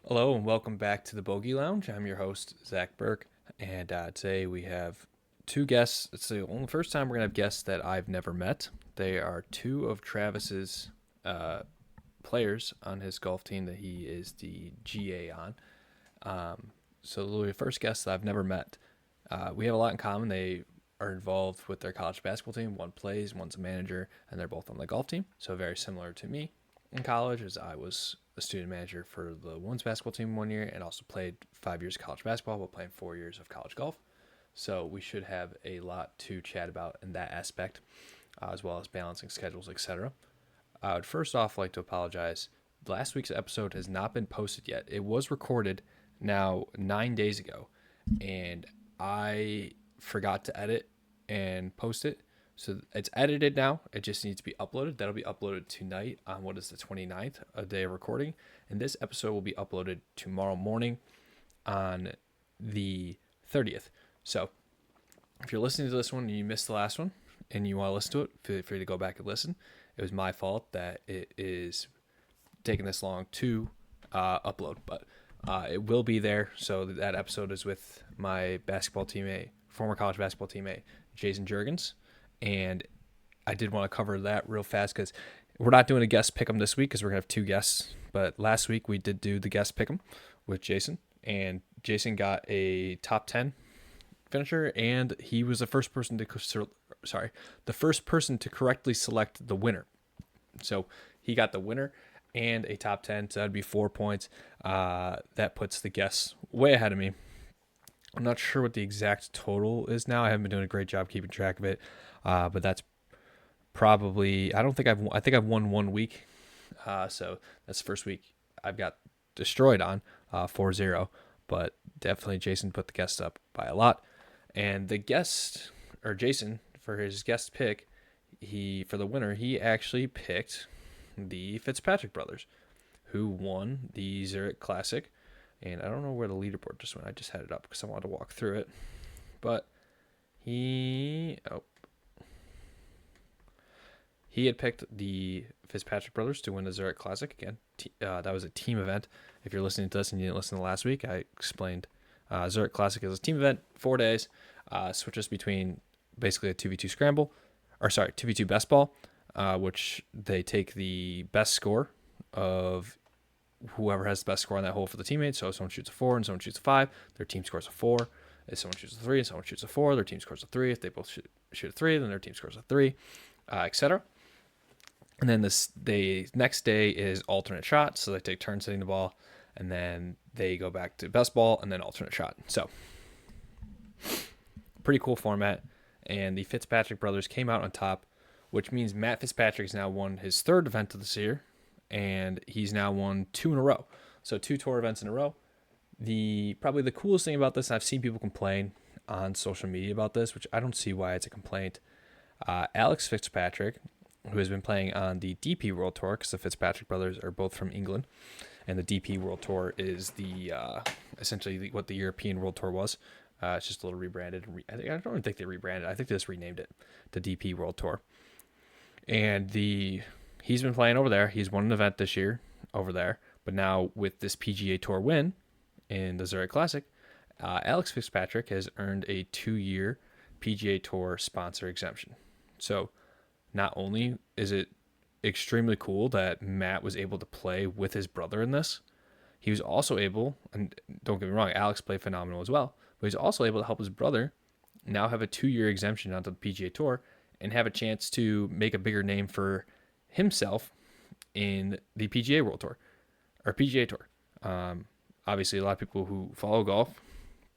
Hello and welcome back to the Bogey Lounge. I'm your host, Zach Burke, and today we have two guests. It's the only first time we're going to have guests that I've never met. They are two of Travis's uh, players on his golf team that he is the GA on. So they're the first guests that I've never met. We have a lot in common. They are involved with their college basketball team. One plays, one's a manager, and they're both on the golf team. So very similar to me in college, as I was a student manager for the women's basketball team 1 year and also played 5 years of college basketball while playing 4 years of college golf. So we should have a lot to chat about in that aspect, as well as balancing schedules, etc. I would first off like to apologize. Last week's episode has not been posted yet. It was recorded now 9 days ago, and I forgot to edit and post it. So it's edited now. It just needs to be uploaded. That'll be uploaded tonight on what is the 29th, a day of recording. And this episode will be uploaded tomorrow morning on the 30th. So if you're listening to this one and you missed the last one and you want to listen to it, feel free to go back and listen. It was my fault that it is taking this long to upload, but it will be there. So that episode is with my basketball teammate, former college basketball teammate, Jason Jurgens. And I did want to cover that real fast because we're not doing a guest pick'em this week because we're going to have two guests. But last week we did do the guest pick'em with Jason, and Jason got a top 10 finisher, and he was the first person to correctly select the winner. So he got the winner and a top 10, so that'd be 4 points. That puts the guests way ahead of me. I'm not sure what the exact total is now. I haven't been doing a great job keeping track of it, but that's probably. I think I've won 1 week, so that's the first week I've got destroyed on 4-0. But definitely Jason put the guest up by a lot, and the guest or Jason for his guest pick, for the winner he actually picked the Fitzpatrick brothers, who won the Zurich Classic. And I don't know where the leaderboard just went. I just had it up because I wanted to walk through it. But he had picked the Fitzpatrick brothers to win the Zurich Classic again. That was a team event. If you're listening to this and you didn't listen to last week, I explained Zurich Classic is a team event, 4 days, switches between basically a 2v2 scramble, 2v2 best ball, which they take the best score of whoever has the best score on that hole for the teammates. So if someone shoots a 4 and someone shoots a 5, their team scores a 4. If someone shoots a 3 and someone shoots a 4, their team scores a 3. If they both shoot a 3, then their team scores a 3, etc. And then the next day is alternate shot. So they take turns hitting the ball, and then they go back to best ball and then alternate shot. So pretty cool format. And the Fitzpatrick brothers came out on top, which means Matt Fitzpatrick has now won his third event of this year, and he's now won 2 in a row. So 2 tour events in a row. Probably the coolest thing about this, I've seen people complain on social media about this, which I don't see why it's a complaint. Alex Fitzpatrick, who has been playing on the DP World Tour, because the Fitzpatrick brothers are both from England, and the DP World Tour is essentially what the European World Tour was. It's just a little rebranded. I don't even think they rebranded. I think they just renamed it the DP World Tour. And he's been playing over there. He's won an event this year over there. But now with this PGA Tour win in the Zurich Classic, Alex Fitzpatrick has earned a 2-year PGA Tour sponsor exemption. So not only is it extremely cool that Matt was able to play with his brother in this, he was also able, and don't get me wrong, Alex played phenomenal as well, but he's also able to help his brother now have a 2-year exemption onto the PGA Tour and have a chance to make a bigger name for himself in the PGA World Tour or PGA Tour. Obviously, a lot of people who follow golf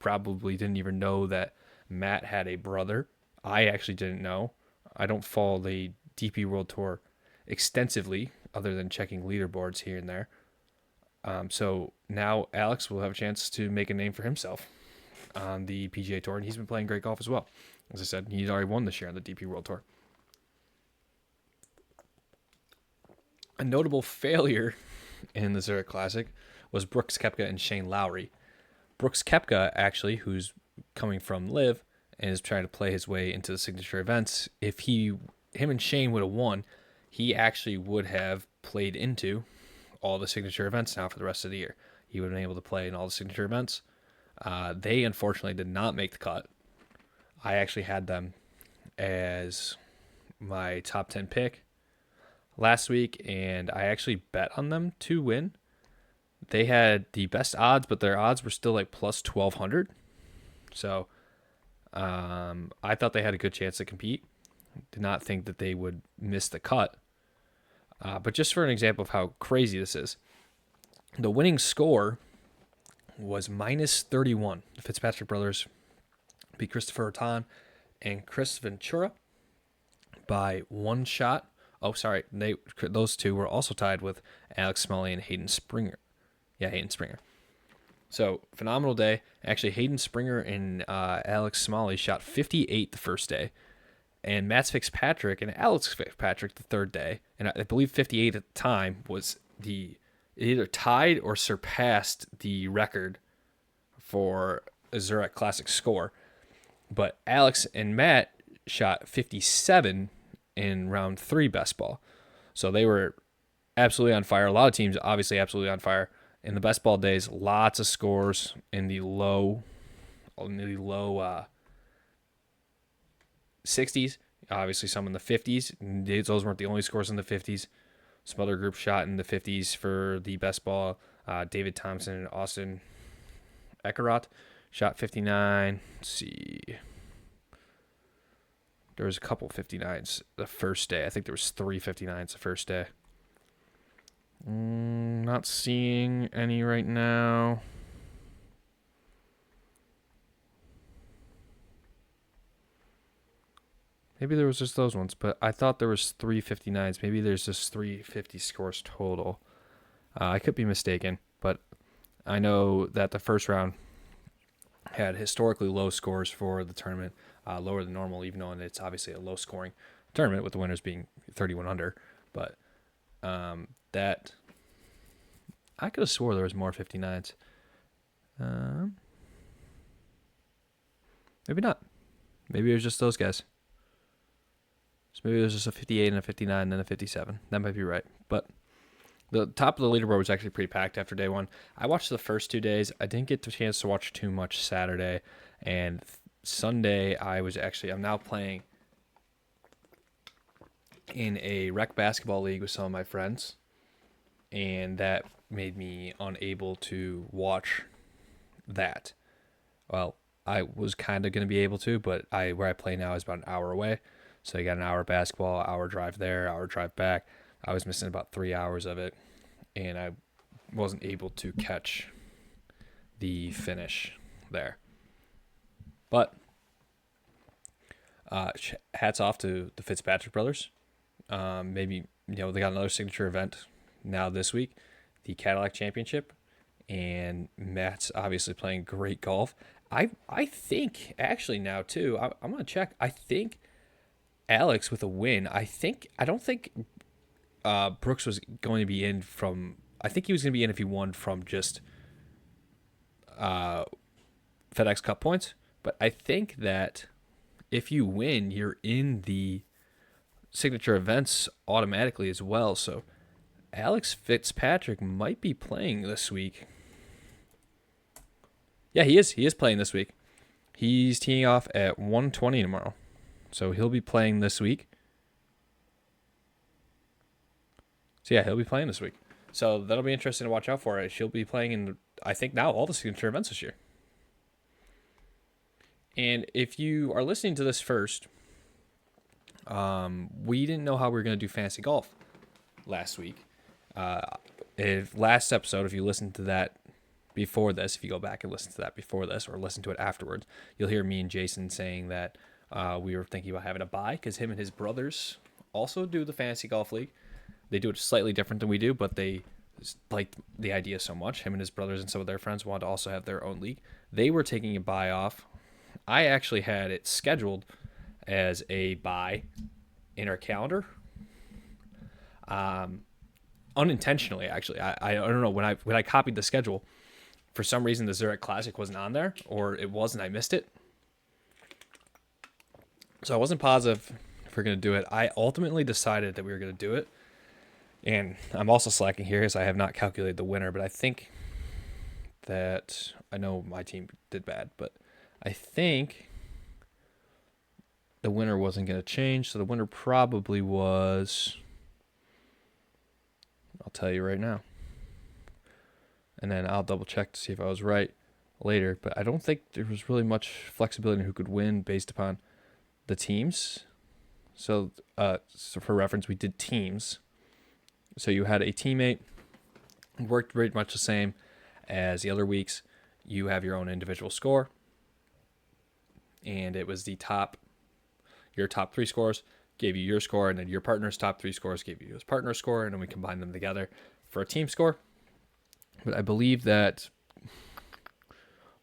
probably didn't even know that Matt had a brother. I actually didn't know. I don't follow the DP World Tour extensively, other than checking leaderboards here and there. So now Alex will have a chance to make a name for himself on the PGA Tour, and he's been playing great golf as well. As I said, he's already won this year on the DP World Tour. A notable failure in the Zurich Classic was Brooks Koepka and Shane Lowry. Brooks Koepka, actually, who's coming from Live and is trying to play his way into the signature events, if him and Shane would have won, he actually would have played into all the signature events now for the rest of the year. he would have been able to play in all the signature events. They unfortunately did not make the cut. I actually had them as my top 10 pick last week, and I actually bet on them to win. They had the best odds, but their odds were still like plus 1,200. So I thought they had a good chance to compete. Did not think that they would miss the cut. But just for an example of how crazy this is, the winning score was minus 31. The Fitzpatrick brothers beat Christopher Otan and Chris Ventura by one shot. Oh, sorry. Those two were also tied with Alex Smalley and Hayden Springer. Yeah, Hayden Springer. So, phenomenal day. Actually, Hayden Springer and Alex Smalley shot 58 the first day. And Matt Fitzpatrick and Alex Fitzpatrick the third day. And I believe 58 at the time was it either tied or surpassed the record for a Zurich Classic score. But Alex and Matt shot 57 in round 3 best ball. So they were absolutely on fire. A lot of teams obviously absolutely on fire. In the best ball days, lots of scores in the low 60s. Obviously some in the 50s. Those weren't the only scores in the 50s. Some other groups shot in the 50s for the best ball. David Thompson and Austin Eckerott shot 59. Let's see. There was a couple 59s the first day. I think there was 3 59s the first day. Not seeing any right now. Maybe there was just those ones, but I thought there was 3 59s. Maybe there's just 350 scores total. I could be mistaken, but I know that the first round had historically low scores for the tournament, lower than normal, even though it's obviously a low-scoring tournament with the winners being 31 under. But that I could have swore there was more 59s. Maybe not. Maybe it was just those guys. So maybe it was just a 58 and a 59 and then a 57. That might be right. But the top of the leaderboard was actually pretty packed after day one. I watched the first 2 days. I didn't get the chance to watch too much Saturday. And Sunday, I'm now playing in a rec basketball league with some of my friends. And that made me unable to watch that. Well, I was kind of going to be able to, but where I play now is about an hour away. So you got an hour basketball, hour drive there, hour drive back. I was missing about 3 hours of it, and I wasn't able to catch the finish there. But hats off to the Fitzpatrick brothers. Maybe they got another signature event now this week, the Cadillac Championship, and Matt's obviously playing great golf. I think actually now too. I'm gonna check. I think Alex with a win. I don't think Brooks was going to be in from. I think he was going to be in if he won from just FedEx Cup points. But I think that if you win, you're in the signature events automatically as well. So Alex Fitzpatrick might be playing this week. Yeah, he is. He is playing this week. He's teeing off at 1:20 tomorrow. So he'll be playing this week. So yeah, he'll be playing this week. So that'll be interesting to watch out for. She'll be playing in, I think now, all the signature events this year. And if you are listening to this first, we didn't know how we were going to do fantasy golf last week. Last episode, if you listen to that before this, if you go back and listen to that before this or listen to it afterwards, you'll hear me and Jason saying that we were thinking about having a bye because him and his brothers also do the fantasy golf league. They do it slightly different than we do, but they liked the idea so much. Him and his brothers and some of their friends wanted to also have their own league. They were taking a bye off. I actually had it scheduled as a bye in our calendar. Unintentionally, actually. I don't know, when I copied the schedule, for some reason the Zurich Classic wasn't on there, or it was and I missed it. So I wasn't positive if we're going to do it. I ultimately decided that we were going to do it. And I'm also slacking here because I have not calculated the winner, but I think that I know my team did bad, but I think the winner wasn't going to change. So the winner probably was, I'll tell you right now. And then I'll double check to see if I was right later. But I don't think there was really much flexibility in who could win based upon the teams. So for reference, we did teams. So you had a teammate, worked very much the same as the other weeks. You have your own individual score, and it was your top 3 scores gave you your score, and then your partner's top 3 scores gave you his partner's score, and then we combined them together for a team score. But I believe that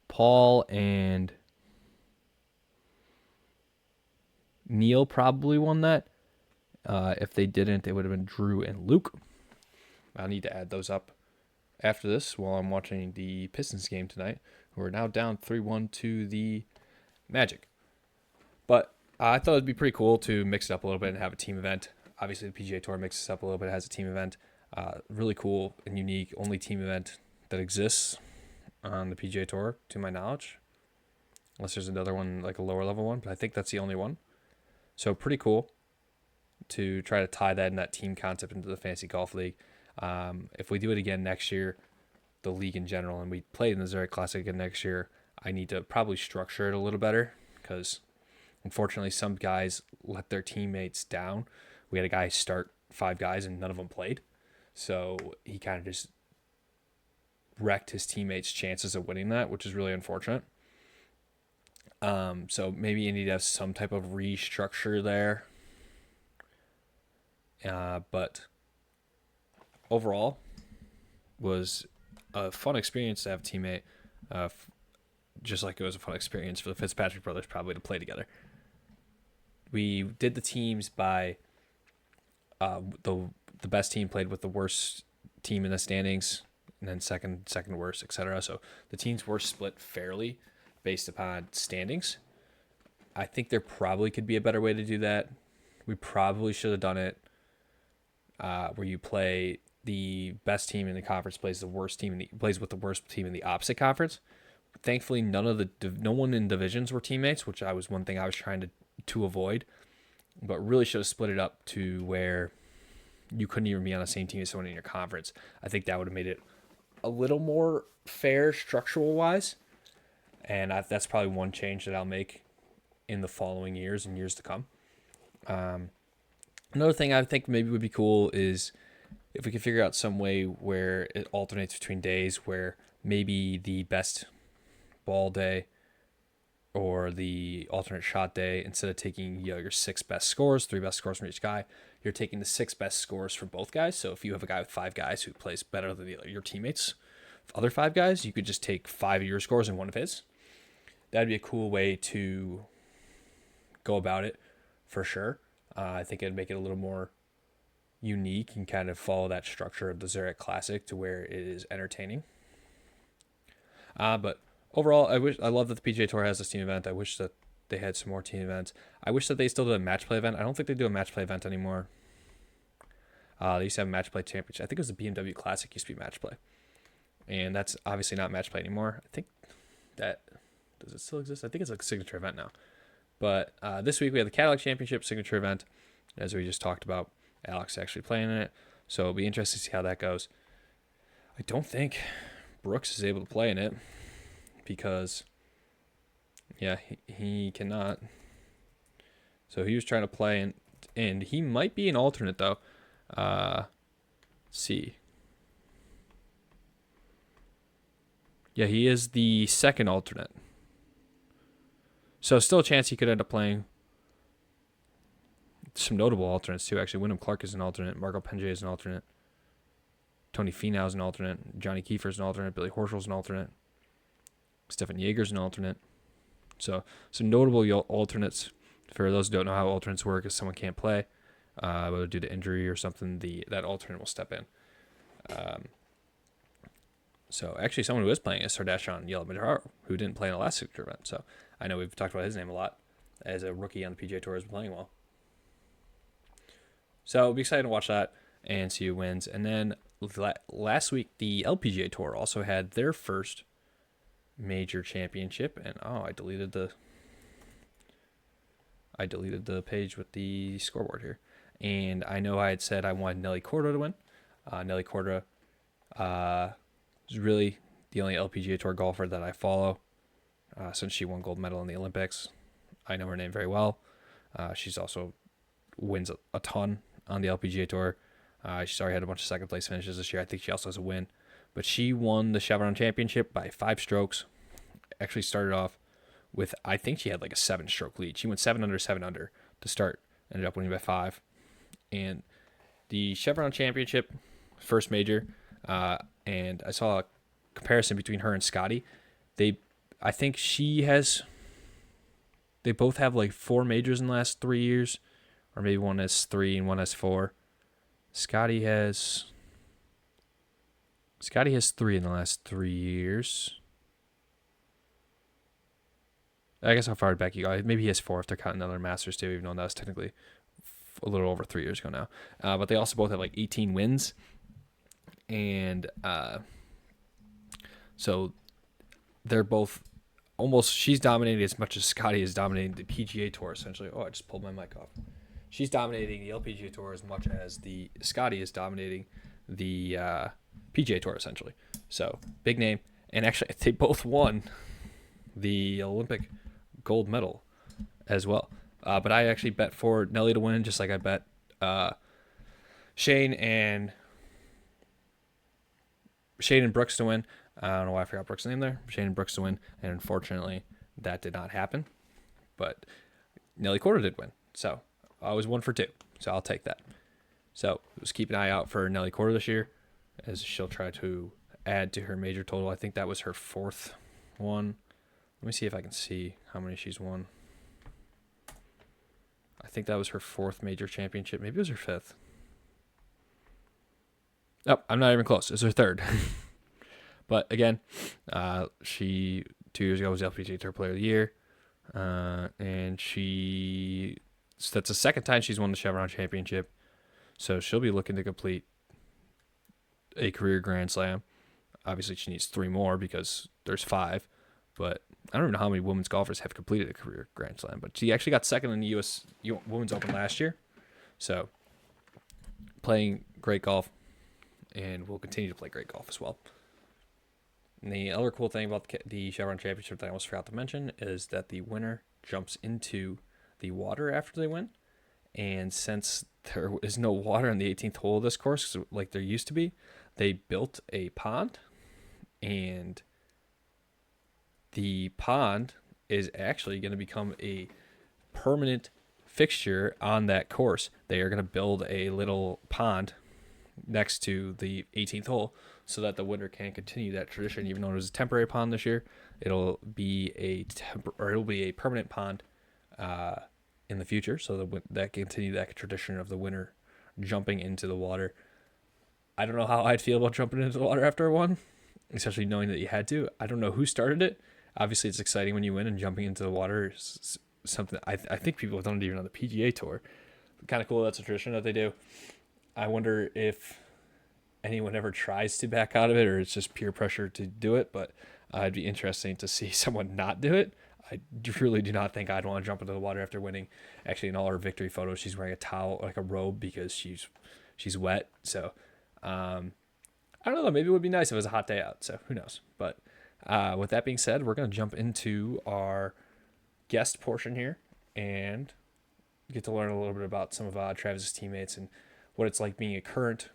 Paul and Neil probably won that. If they didn't, it would have been Drew and Luke. I'll need to add those up after this while I'm watching the Pistons game tonight, who are now down 3-1 to the Magic. But I thought it'd be pretty cool to mix it up a little bit and have a team event. Obviously, the PGA Tour mixes it up a little bit, has a team event. Really cool and unique, only team event that exists on the PGA Tour, to my knowledge. Unless there's another one, like a lower level one, but I think that's the only one. So pretty cool to try to tie that and that team concept into the Fantasy Golf League. If we do it again next year, the league in general, and we play in the Zurich Classic again next year, I need to probably structure it a little better because unfortunately some guys let their teammates down. We had a guy start 5 guys and none of them played. So he kind of just wrecked his teammates' chances of winning that, which is really unfortunate. So maybe you need to have some type of restructure there. But overall, was a fun experience to have a teammate, just like it was a fun experience for the Fitzpatrick brothers probably to play together. We did the teams by the best team played with the worst team in the standings, and then second worst, etc. So the teams were split fairly based upon standings. I think there probably could be a better way to do that. We probably should have done it where you play the best team in the conference plays with the worst team in the opposite conference. Thankfully, no one in divisions were teammates, which was one thing I was trying to avoid. But really should have split it up to where you couldn't even be on the same team as someone in your conference. I think that would have made it a little more fair structural wise. And that's probably one change that I'll make in the following years and years to come. Another thing I think maybe would be cool is if we could figure out some way where it alternates between days, where maybe the best ball day or the alternate shot day, instead of taking your 6 best scores, 3 best scores from each guy, you're taking the 6 best scores for both guys. So if you have a guy with 5 guys who plays better than your teammates, other 5 guys, you could just take 5 of your scores and 1 of his. That'd be a cool way to go about it for sure. I think it'd make it a little more unique and kind of follow that structure of the Zurich Classic to where it is entertaining. But overall, I love that the PGA Tour has this team event. I wish that they had some more team events. I wish that they still did a match play event. I don't think they do a match play event anymore. They used to have a match play championship. I think it was the BMW Classic used to be match play. And that's obviously not match play anymore. I think that, does it still exist? I think it's like a signature event now. But this week we have the Cadillac Championship signature event, as we just talked about. Alex actually playing in it. So it'll be interesting to see how that goes. I don't think Brooks is able to play in it because, yeah, he cannot. So he was trying to play and he might be an alternate though. Let's see. Yeah, he is the second alternate. So still a chance he could end up playing. Some notable alternates too. Actually, Wyndham Clark is an alternate. Marco Penge is an alternate. Tony Finau is an alternate. Johnny Kiefer is an alternate. Billy Horschel is an alternate. Stefan Jaeger is an alternate. So some notable alternates. For those who don't know how alternates work, if someone can't play, whether due to injury or something, that alternate will step in. So actually, someone who is playing is Sardashon Yellow, who didn't play in the last signature event. So I know we've talked about his name a lot as a rookie on the PGA Tour, has been playing well. So it'll be exciting to watch that and see who wins. And then last week, the LPGA Tour also had their first major championship. And I deleted the page with the scoreboard here. And I know I had said I wanted Nelly Korda to win. Nelly Korda is really the only LPGA Tour golfer that I follow since she won gold medal in the Olympics. I know her name very well. She's also wins a ton on the LPGA Tour. She's already had a bunch of second place finishes this year. I think she also has a win. But she won the Chevron Championship by 5 strokes. Actually started off with, I think she had like a 7-stroke lead. She went 7 under, 7 under to start. Ended up winning by 5. And the Chevron Championship, first major, and I saw a comparison between her and Scotty. I think they both have like 4 majors in the last 3 years, or maybe one has 3 and one has 4. Scotty has 3 in the last 3 years. I guess how far back you go. Maybe he has 4 if they're counting another Masters too, even though that was technically a little over 3 years ago now. But they also both have like 18 wins. And so they're both almost, she's dominating as much as Scotty is dominating the PGA Tour, essentially. Oh, I just pulled my mic off. She's dominating the LPGA Tour as much as the Scotty is dominating the PGA Tour, essentially. So, big name. And actually, they both won the Olympic gold medal as well. But I actually bet for Nelly to win, just like I bet Shane and Brooks to win. I don't know why I forgot Brooks' name there. Shane and Brooks to win. And unfortunately, that did not happen. But Nelly Korda did win. So I was 1 for 2. So I'll take that. So just keep an eye out for Nelly Korda this year, as she'll try to add to her major total. I think that was her 4th one. Let me see if I can see how many she's won. I think that was her 4th major championship. Maybe it was her 5th. Oh, I'm not even close. It's her 3rd. But again, she 2 years ago was LPGA Tour Player of the Year. And that's the 2nd time she's won the Chevron Championship. So she'll be looking to complete a career Grand Slam. Obviously, she needs 3 more because there's 5. But I don't even know how many women's golfers have completed a career Grand Slam. But she actually got 2nd in the U.S. Women's Open last year. So playing great golf, and will continue to play great golf as well. And the other cool thing about the Chevron Championship that I almost forgot to mention is that the winner jumps into the water after they win. And since there is no water on the 18th hole of this course, like there used to be, they built a pond. And the pond is actually going to become a permanent fixture on that course. They are going to build a little pond next to the 18th hole so that the winner can continue that tradition. Even though it was a temporary pond this year, it'll be a permanent pond in the future, so that can continue that tradition of the winner jumping into the water. I don't know how I'd feel about jumping into the water after one, especially knowing that you had to. I don't know who started it. Obviously, it's exciting when you win, and jumping into the water is something I think people don't even on the PGA Tour. Kind of cool. That's a tradition that they do. I wonder if anyone ever tries to back out of it, or it's just peer pressure to do it. But it'd be interesting to see someone not do it. I truly do not think I'd want to jump into the water after winning. Actually, in all her victory photos, she's wearing a towel, like a robe, because she's wet. So I don't know. Maybe it would be nice if it was a hot day out. So who knows? But with that being said, we're going to jump into our guest portion here and get to learn a little bit about some of Travis's teammates and what it's like being a current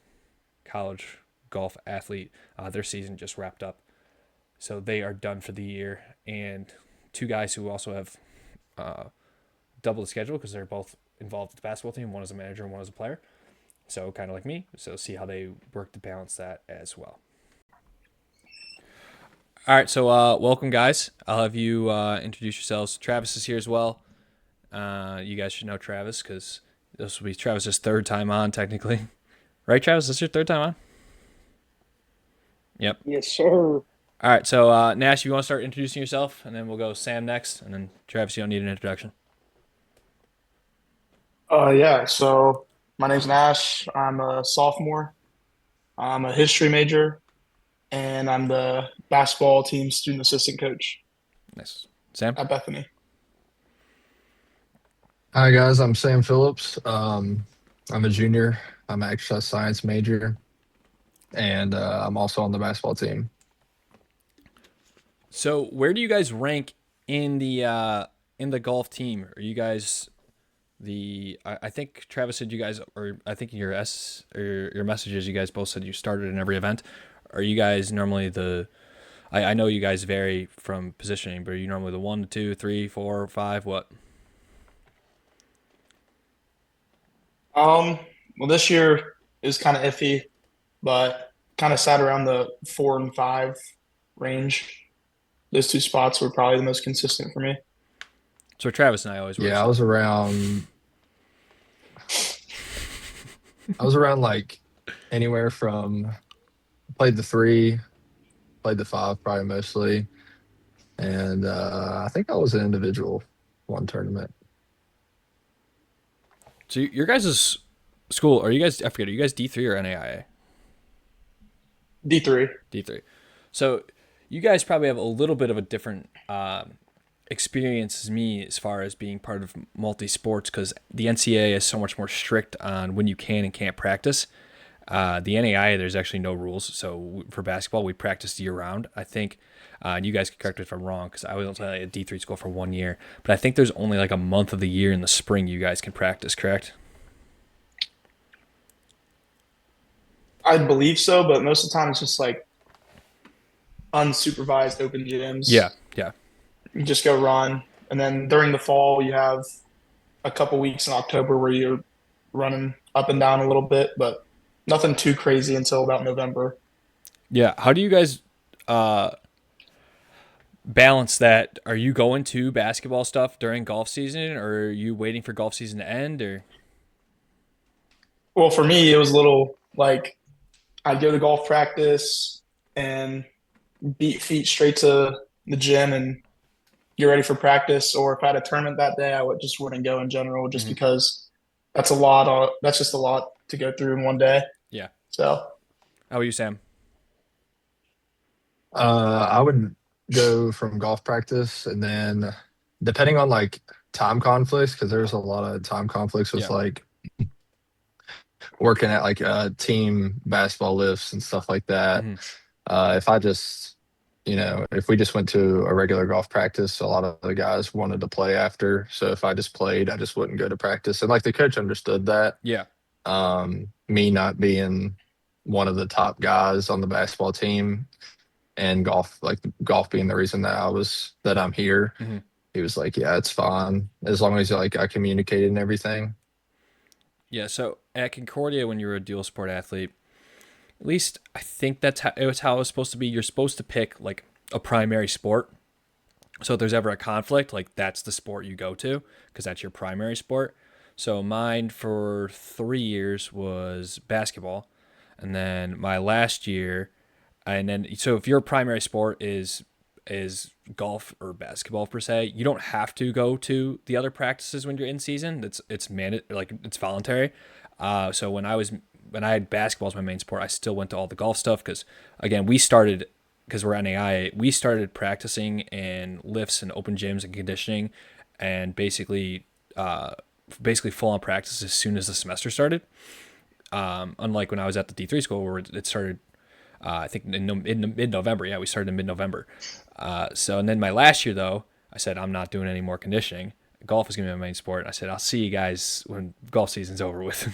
college golf athlete. Their season just wrapped up, so they are done for the year. And 2 guys who also have double the schedule because they're both involved with the basketball team. One is a manager and one is a player. So kind of like me. So see how they work to balance that as well. All right, so welcome, guys. I'll have you introduce yourselves. Travis is here as well. You guys should know Travis because this will be Travis's 3rd time on, technically. Right, Travis? This is your 3rd time on? Yep. Yes, sir. All right, so Nash, you want to start introducing yourself, and then we'll go Sam next, and then Travis, you don't need an introduction. Yeah, so my name's Nash. I'm a sophomore. I'm a history major. and I'm the basketball team student assistant coach Nice. Sam? at Bethany. Hi guys, I'm Sam Phillips. I'm a junior. I'm an exercise science major, and I'm also on the basketball team. So where do you guys rank in the golf team? Are you guys I think Travis said you guys, or I think in your S or your messages you guys both said you started in every event. Are you guys normally I know you guys vary from positioning, but are you normally the one, two, three, four, five? What? Um, well, this year is kind of iffy, but kind of sat around the 4 and 5 range. Those two spots were probably the most consistent for me. So Travis and I always were. Yeah, So I was around like anywhere from played the three, played the five probably mostly, and I think I was an individual one tournament. your guys' school, are you guys? I forget. Are you guys D3 or NAIA? D3. D3. So you guys probably have a little bit of a different experience as me as far as being part of multi sports because the NCAA is so much more strict on when you can and can't practice. The NAIA, there's actually no rules. So for basketball, we practice year round. I think, and you guys can correct me if I'm wrong, because I was only at a D3 school for 1 year. But I think there's only like a month of the year in the spring you guys can practice, correct? I believe so, but most of the time it's just like unsupervised open Yeah, gyms. yeah. You just go run, and then during the fall you have a couple weeks in October where you're running up and down a little bit, but nothing too crazy until about November. Yeah. How do you guys uh, balance that? Are you going to basketball stuff during golf season, or are you waiting for golf season to end? Or Well, for me, it was a little like I'd go to golf practice and beat feet straight to the gym and get ready for practice. Or if I had a tournament that day, I would just wouldn't go in general, just Mhm. because that's a lot. That's just a lot to go through in one day. Yeah. So How are you, Sam? I would go from golf practice, and then depending on like time conflicts, because there's a lot of time conflicts with Yeah. like working at like team basketball lifts and stuff like that. Hmm. If I just, if we just went to a regular golf practice, a lot of the guys wanted to play after. So if I just played, I just wouldn't go to practice. And like the coach understood that. Yeah. Me not being one of the top guys on the basketball team and golf, like golf being the reason that I'm here. Hmm. He was like, yeah, it's fine as long as like I communicated and everything. Yeah. So at Concordia, when you were a dual sport athlete, at least I think that's how it was supposed to be. You're supposed to pick like a primary sport. So if there's ever a conflict, like that's the sport you go to because that's your primary sport. So mine for 3 years was basketball, and then my last year, and then so if your primary sport is golf or basketball per se, you don't have to go to the other practices when you're in season. Like it's voluntary. So when I had basketball as my main sport, I still went to all the golf stuff because again we started because we're NAI, we started practicing in lifts and open gyms and conditioning, and basically full on practice as soon as the semester started. Unlike when I was at the D3 school where it started, I think in mid November. Yeah, we started in mid November. So and then my last year though, I said I'm not doing any more conditioning. Golf is gonna be my main sport. I said I'll see you guys when golf season's over with.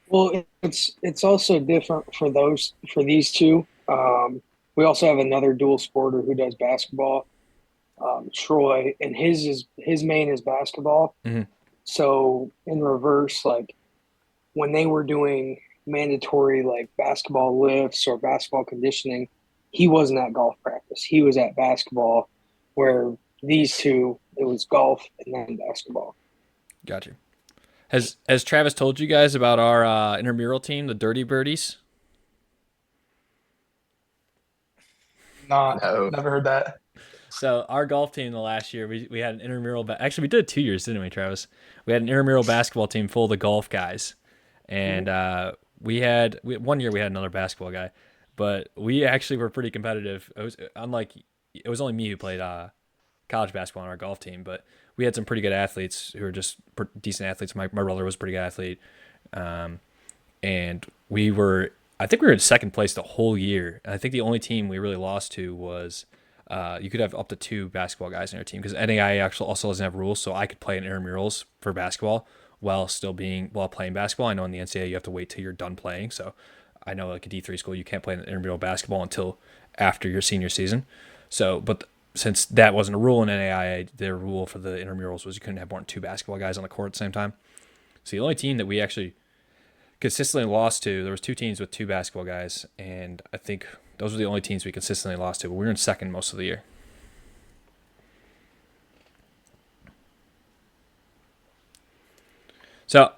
Well, it's also different for these two. We also have another dual sporter who does basketball, Troy, and his main is basketball. Hmm. So in reverse, like when they were doing mandatory like basketball lifts or basketball conditioning, he wasn't at golf practice. He was at basketball, where these two it was golf and then basketball. Got you. Has Travis told you guys about our intramural team, the Dirty Birdies? not No, never heard that. So our golf team the last year we had an intramural. Actually, we did it 2 years, didn't we, Travis? We had an intramural basketball team full of the golf guys, and 1 year we had another basketball guy, but we actually were pretty competitive. It was only me who played college basketball on our golf team, but we had some pretty good athletes who were just decent athletes. My brother was a pretty good athlete, um, and I think we were in second place the whole year. And I think the only team we really lost to was you could have up to two basketball guys in your team because NAIA actually also doesn't have rules, so I could play in intramurals for basketball while playing basketball. I know in the NCAA you have to wait till you're done playing, so I know like a D3 school you can't play in intramural basketball until after your senior season. So, but since that wasn't a rule in NAIA, their rule for the intramurals was you couldn't have more than two basketball guys on the court at the same time. So the only team that we actually consistently lost to, there was two teams with two basketball guys, and I think those were the only teams we consistently lost to. But we were in second most of the year. So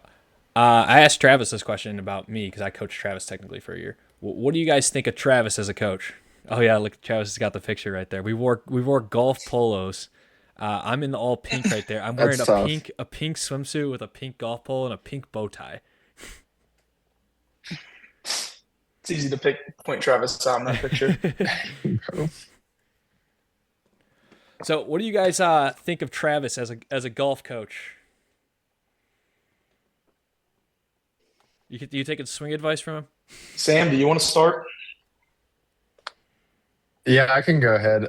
I asked Travis this question about me because I coached Travis technically for a year. What do you guys think of Travis as a coach? Oh yeah, look, Travis has got the picture right there. We wore golf polos. I'm in the all pink right there. I'm wearing That's tough. a pink swimsuit with a pink golf polo and a pink bow tie. It's easy to point Travis out in that picture. Bro. So, what do you guys think of Travis as a golf coach? You taking swing advice from him? Sam, do you want to start? Yeah, I can go ahead.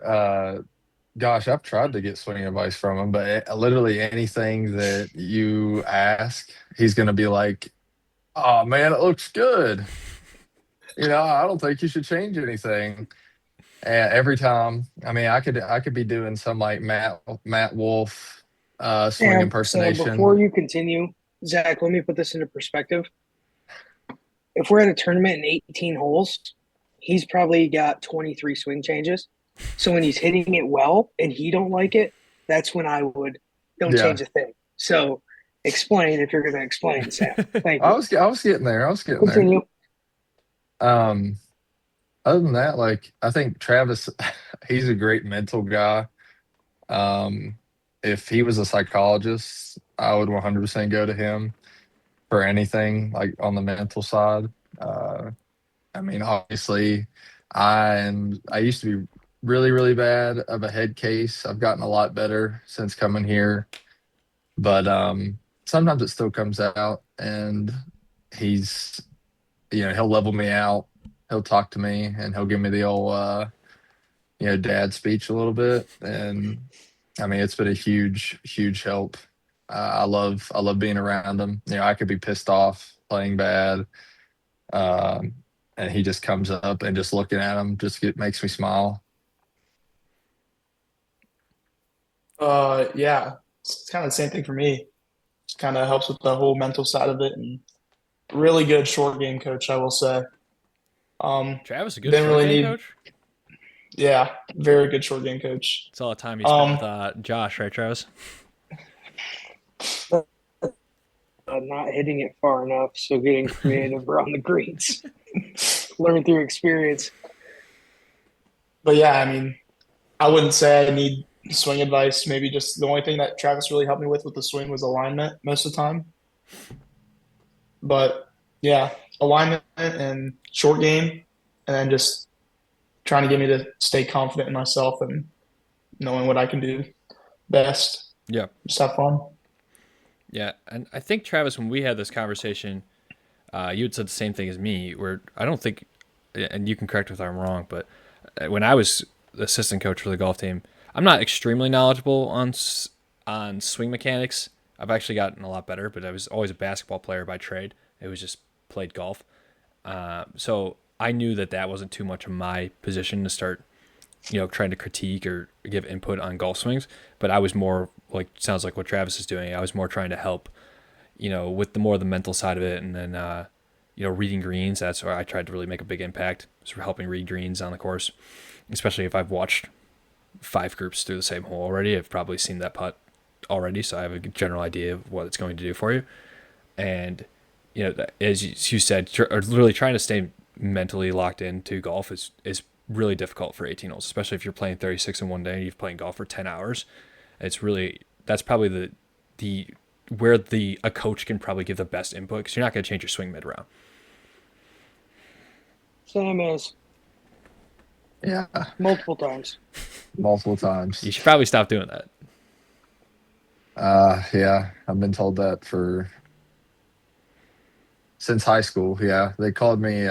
Gosh, I've tried to get swing advice from him, but literally anything that you ask, he's going to be like, "Oh man, it looks good. I don't think you should change anything." And every time, I mean, I could be doing some like Matt Wolf swing Sam, before impersonation. you continue, Zach, let me put this into perspective. If we're at a tournament in 18 holes, he's probably got 23 swing changes. So when he's hitting it well and he don't like it, that's when I would don't Yeah, change a thing. So explain if you're going to explain, Sam. Thank I you. was I was getting there. I was getting there. Continue. Um, Other than that, like I think Travis, he's a great mental guy. Um, if he was a psychologist, I would 100% go to him for anything like on the mental side. Uh, I mean, obviously, I used to be really, really bad of a head case. I've gotten a lot better since coming here, but sometimes it still comes out, and he's he'll level me out. He'll talk to me, and he'll give me the old dad speech a little bit, and I mean, it's been a huge, huge help. I love being around him. I could be pissed off playing bad, um, and he just comes up and just looking at him makes me smile. Yeah, it's kind of the same thing for me. It kind of helps with the whole mental side of it, and really good short game coach, I will say. Um, Travis, a good didn't short really game need, coach. yeah, very good short game coach. It's all the time he spent with Um, Josh, right, Travis? Not hitting it far enough, so getting creative around the greens. Learn through experience. but yeah, I mean, I wouldn't say I need swing advice. Maybe just the only thing that Travis really helped me with the swing was alignment most of the time. But yeah, alignment and short game, and then just trying to get me to stay confident in myself and knowing what I can do best. Yeah, Just have fun. yeah. And I think Travis, when we had this conversation, you had said the same thing as me. Where I don't think, and you can correct me if I'm wrong, but when I was the assistant coach for the golf team, I'm not extremely knowledgeable on swing mechanics. I've actually gotten a lot better, but I was always a basketball player by trade. It was just played golf. So I knew that wasn't too much of my position to start, trying to critique or give input on golf swings. But I was more like, sounds like what Travis is doing. I was more trying to help, with the mental side of it. And then, reading greens, that's where I tried to really make a big impact. So helping read greens on the course, especially if I've watched five groups through the same hole already. I've probably seen that putt already. So I have a general idea of what it's going to do for you. And as you said, really trying to stay mentally locked into golf is really difficult for 18 holes, especially if you're playing 36 in one day and you've playing golf for 10 hours. That's probably the where a coach can probably give the best input because you're not going to change your swing mid round. Sam is. Yeah, multiple times. multiple You times. should probably stop doing that. Yeah, I've been told that for since high school. Yeah, they called me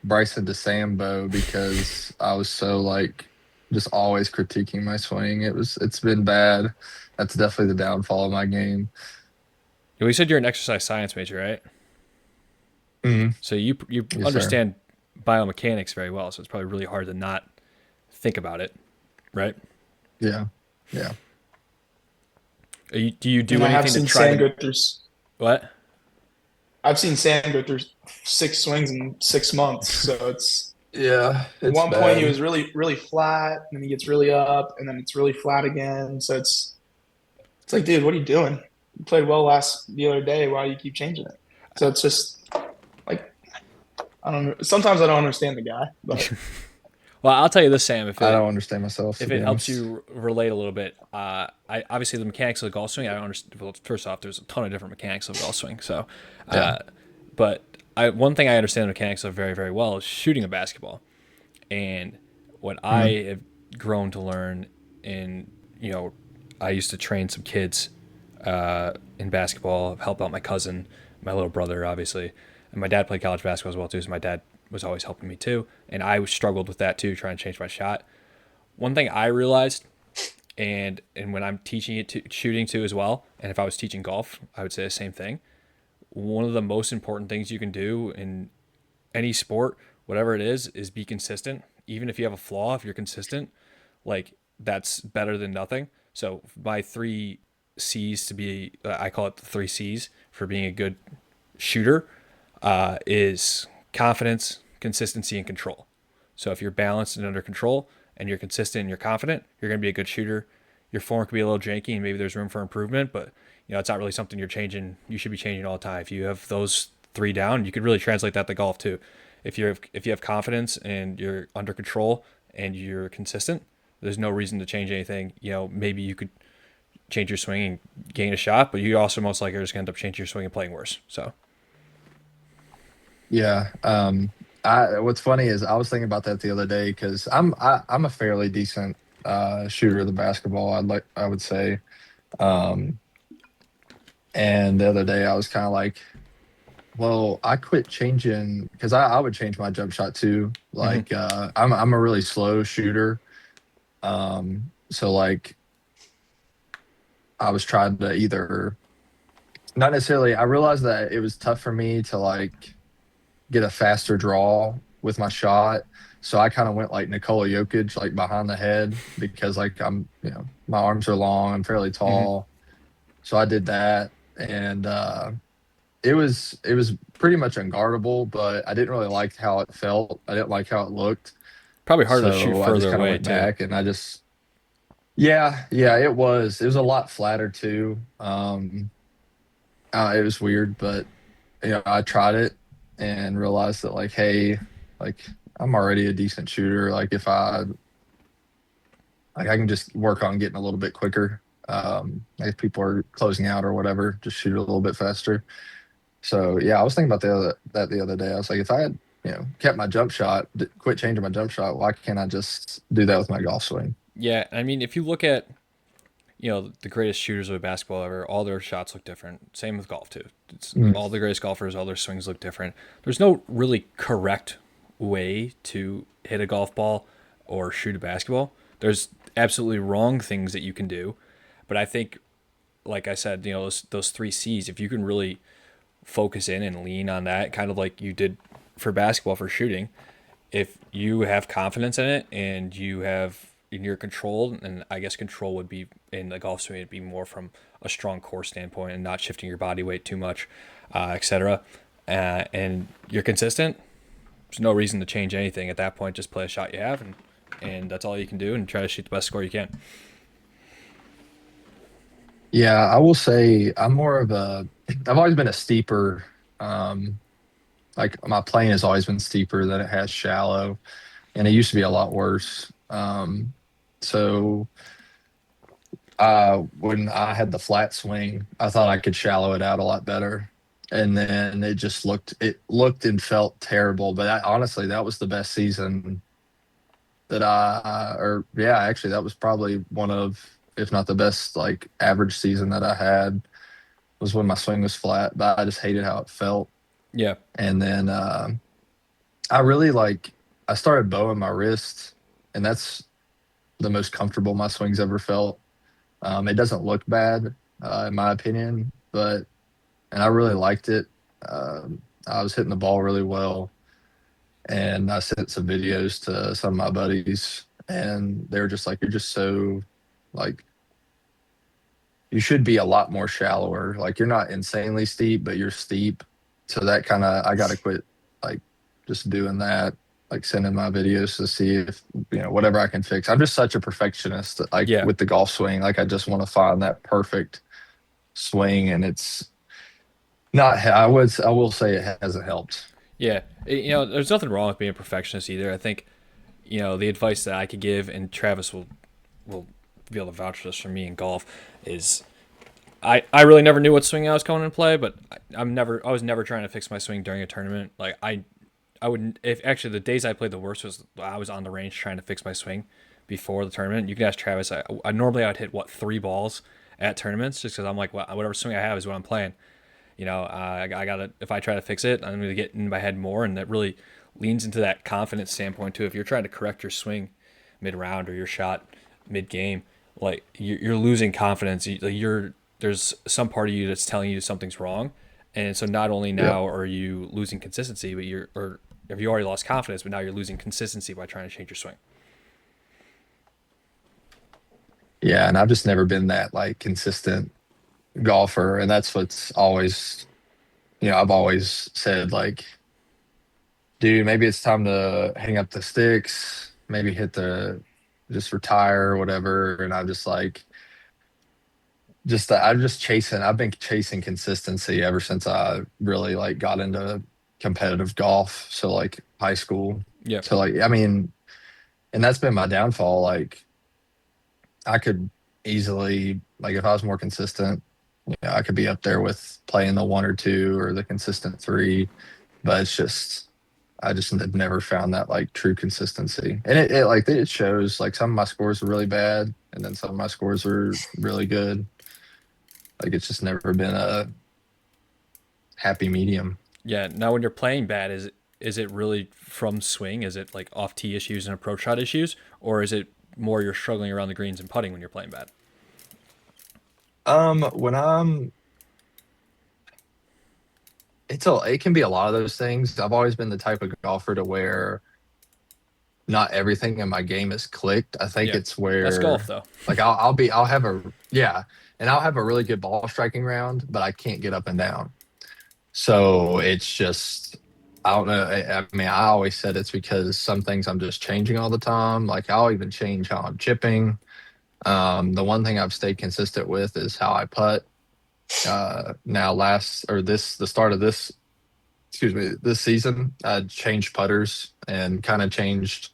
Bryson DeSambo because I was so like just always critiquing my swing. It's been bad. That's definitely the downfall of my game. You said you're an exercise science major, right? Mhm. So you Yes, sir. understand biomechanics very well. So it's probably really hard to not think about it, right? Yeah, yeah. Do you I mean, do anything to try to what? I've seen Sam go through 6 swings in 6 months. So Yeah, at it's one point he bad. was really, really flat, and then he gets really up, and then it's really flat again. So it's like, dude, what are you doing? You played well the other day. Why do you keep changing it? So it's just like I don't know. Sometimes I don't understand the guy, but Well, I'll tell you this, Sam. I don't understand myself, to If be it helps honest. you relate a little bit, I obviously the mechanics of the golf swing. I don't understand. Well, first off, there's a ton of different mechanics of golf swing. So, Yeah. uh, but one thing I understand the mechanics of very very well is shooting a basketball. And what I Mhm. have grown to learn in, I used to train some kids in basketball, help out my cousin, my little brother, obviously. And my dad played college basketball as well, too. So my dad was always helping me, too. And I struggled with that, too, trying to change my shot. One thing I realized, and when I'm teaching it to shooting too as well, and if I was teaching golf, I would say the same thing. One of the most important things you can do in any sport, whatever it is be consistent. Even if you have a flaw, if you're consistent, like that's better than nothing. So my three C's to be, I call it the three C's for being a good shooter, is confidence, consistency, and control. So if you're balanced and under control and you're consistent and you're confident, you're going to be a good shooter. Your form could be a little janky and maybe there's room for improvement, but it's not really something you're changing. You should be changing all the time. If you have those three down, you could really translate that to golf too. If you have confidence and you're under control and you're consistent, there's no reason to change anything. Maybe you could change your swing and gain a shot, but you also most likely are just going to end up changing your swing and playing worse. So Yeah. I what's funny is I was thinking about that the other day because I'm a fairly decent shooter of the basketball. I would say. Um, and the other day I was kind of like, well, I quit changing because I would change my jump shot too. mm-hmm. Like I'm a really slow shooter. So like I was trying to either not necessarily. I realized that it was tough for me to like get a faster draw with my shot. So I kind of went like Nikola Jokic, like behind the head, because like my arms are long, I'm fairly Mm-hmm. tall. So I did that, and it was pretty much unguardable, but I didn't really like how it felt. I didn't like how it looked. Probably harder to shoot So I just further kind of away went too. back and I just yeah, it was. It was a lot flatter too. It was weird, but I tried it and realized that like, hey, like I'm already a decent shooter. Like like I can just work on getting a little bit quicker. Like if people are closing out or whatever, just shoot a little bit faster. So yeah, I was thinking about that the other day. I was like, if I had kept my jump shot, quit changing my jump shot, why can't I just do that with my golf swing? Yeah, I mean, if you look at the greatest shooters of basketball ever, all their shots look different. Same with golf too. It's Mm, all the greatest golfers, all their swings look different. There's no really correct way to hit a golf ball or shoot a basketball. There's absolutely wrong things that you can do, but I think, like I said, those three C's. If you can really focus in and lean on that, kind of like you did for basketball for shooting, if you have confidence in it and you're controlled, and I guess control would be in the golf swing, it'd be more from a strong core standpoint and not shifting your body weight too much, etc. And you're consistent. There's no reason to change anything at that point. Just play a shot you have, and that's all you can do, and try to shoot the best score you can. yeah, I will say I'm more of a. I've always been a steeper. Um, like my plane has always been steeper than it has shallow, and it used to be a lot worse. So when I had the flat swing, I thought I could shallow it out a lot better. And then it looked and felt terrible. But honestly, that was the best season that or yeah, actually, that was probably one of, if not the best, like average season that I had was when my swing was flat, but I just hated how it felt. Yeah. And then I really like, I started bowing my wrist, and that's the most comfortable my swing's ever felt. It doesn't look bad, in my opinion, but, and I really liked it. I was hitting the ball really well, and I sent some videos to some of my buddies, and they were just like, "You're just so like you should be a lot more shallower. Like you're not insanely steep, but you're steep." So that kind of I got to quit like just doing that, like sending my videos to see if whatever I can fix. I'm just such a perfectionist, like Yeah. with the golf swing. Like I just want to find that perfect swing, and it's not. I will say it hasn't helped. Yeah. There's nothing wrong with being a perfectionist either. I think, the advice that I could give, and Travis will be able to vouch for this for me in golf, is I really never knew what swing I was going to play, but I was never trying to fix my swing during a tournament. Like I wouldn't, if actually the days I played the worst was I was on the range trying to fix my swing before the tournament. You can ask Travis. I normally I would hit what 3 balls at tournaments just because I'm like, well, whatever swing I have is what I'm playing. I gotta, if I try to fix it, I'm gonna get in my head more, and that really leans into that confidence standpoint too. If you're trying to correct your swing mid round or your shot mid game, like you're losing confidence. There's some part of you that's telling you something's wrong, and so not only Yep. now are you losing consistency, but or if you already lost confidence, but now you're losing consistency by trying to change your swing. Yeah, and I've just never been that like consistent golfer, and that's what's always, I've always said like, dude, maybe it's time to hang up the sticks, maybe just retire or whatever. And I'm just like, I've been chasing consistency ever since I really like got into competitive golf. So like high school. Yeah. So like, I mean, and that's been my downfall. Like I could easily, like if I was more consistent, I could be up there with playing the one or two or the consistent three, but it's just, I just have never found that like true consistency. And it shows like some of my scores are really bad and then some of my scores are really good. Like it's just never been a happy medium. Yeah. Now, when you're playing bad, is it really from swing? Is it like off tee issues and approach shot issues, or is it more you're struggling around the greens and putting when you're playing bad? When I'm it can be a lot of those things. I've always been the type of golfer to where not everything in my game is clicked. I think Yeah. it's That's golf where though. like I'll have a yeah, and I'll have a really good ball striking round, but I can't get up and down. So it's just I don't know. I mean, I always said it's because some things I'm just changing all the time. Like I'll even change how I'm chipping. The one thing I've stayed consistent with is how I putt. Now last or this the start of this excuse me this season, I changed putters and kind of changed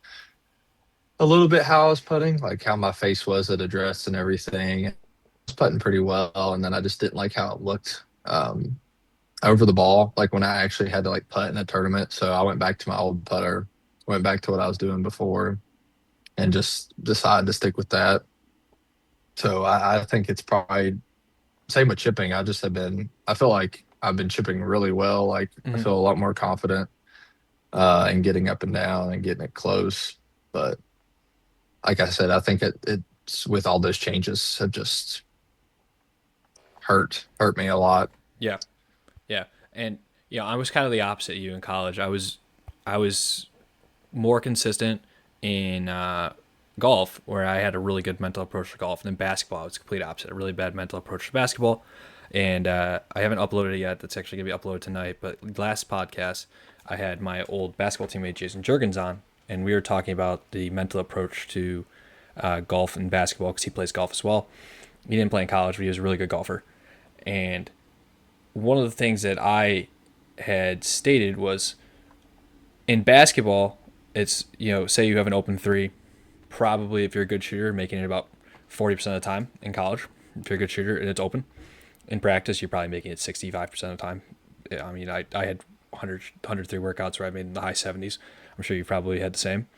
a little bit how I was putting, like how my face was at address and everything. I was putting pretty well, and then I just didn't like how it looked over the ball, like when I actually had to like putt in a tournament. So I went back to my old putter, went back to what I was doing before, and just decided to stick with that. So I think it's probably same with chipping. I feel like I've been chipping really well. Like I Mhm. feel a lot more confident in getting up and down and getting it close. But like I said, I think it's with all those changes have just hurt me a lot. Yeah. Yeah. And I was kind of the opposite of you in college. I was more consistent in golf, where I had a really good mental approach to golf, and then basketball, I was the complete opposite. A really bad mental approach to basketball, and I haven't uploaded it yet. That's actually gonna be uploaded tonight. But last podcast, I had my old basketball teammate Jason Jurgens on, and we were talking about the mental approach to golf and basketball because he plays golf as well. He didn't play in college, but he was a really good golfer. And one of the things that I had stated was in basketball, it's, say you have an open three, probably if you're a good shooter, making it about 40% of the time in college. If you're a good shooter and it's open. In practice, you're probably making it 65% of the time. I mean, I had 103 workouts where I made in the high 70s. I'm sure you probably had the same.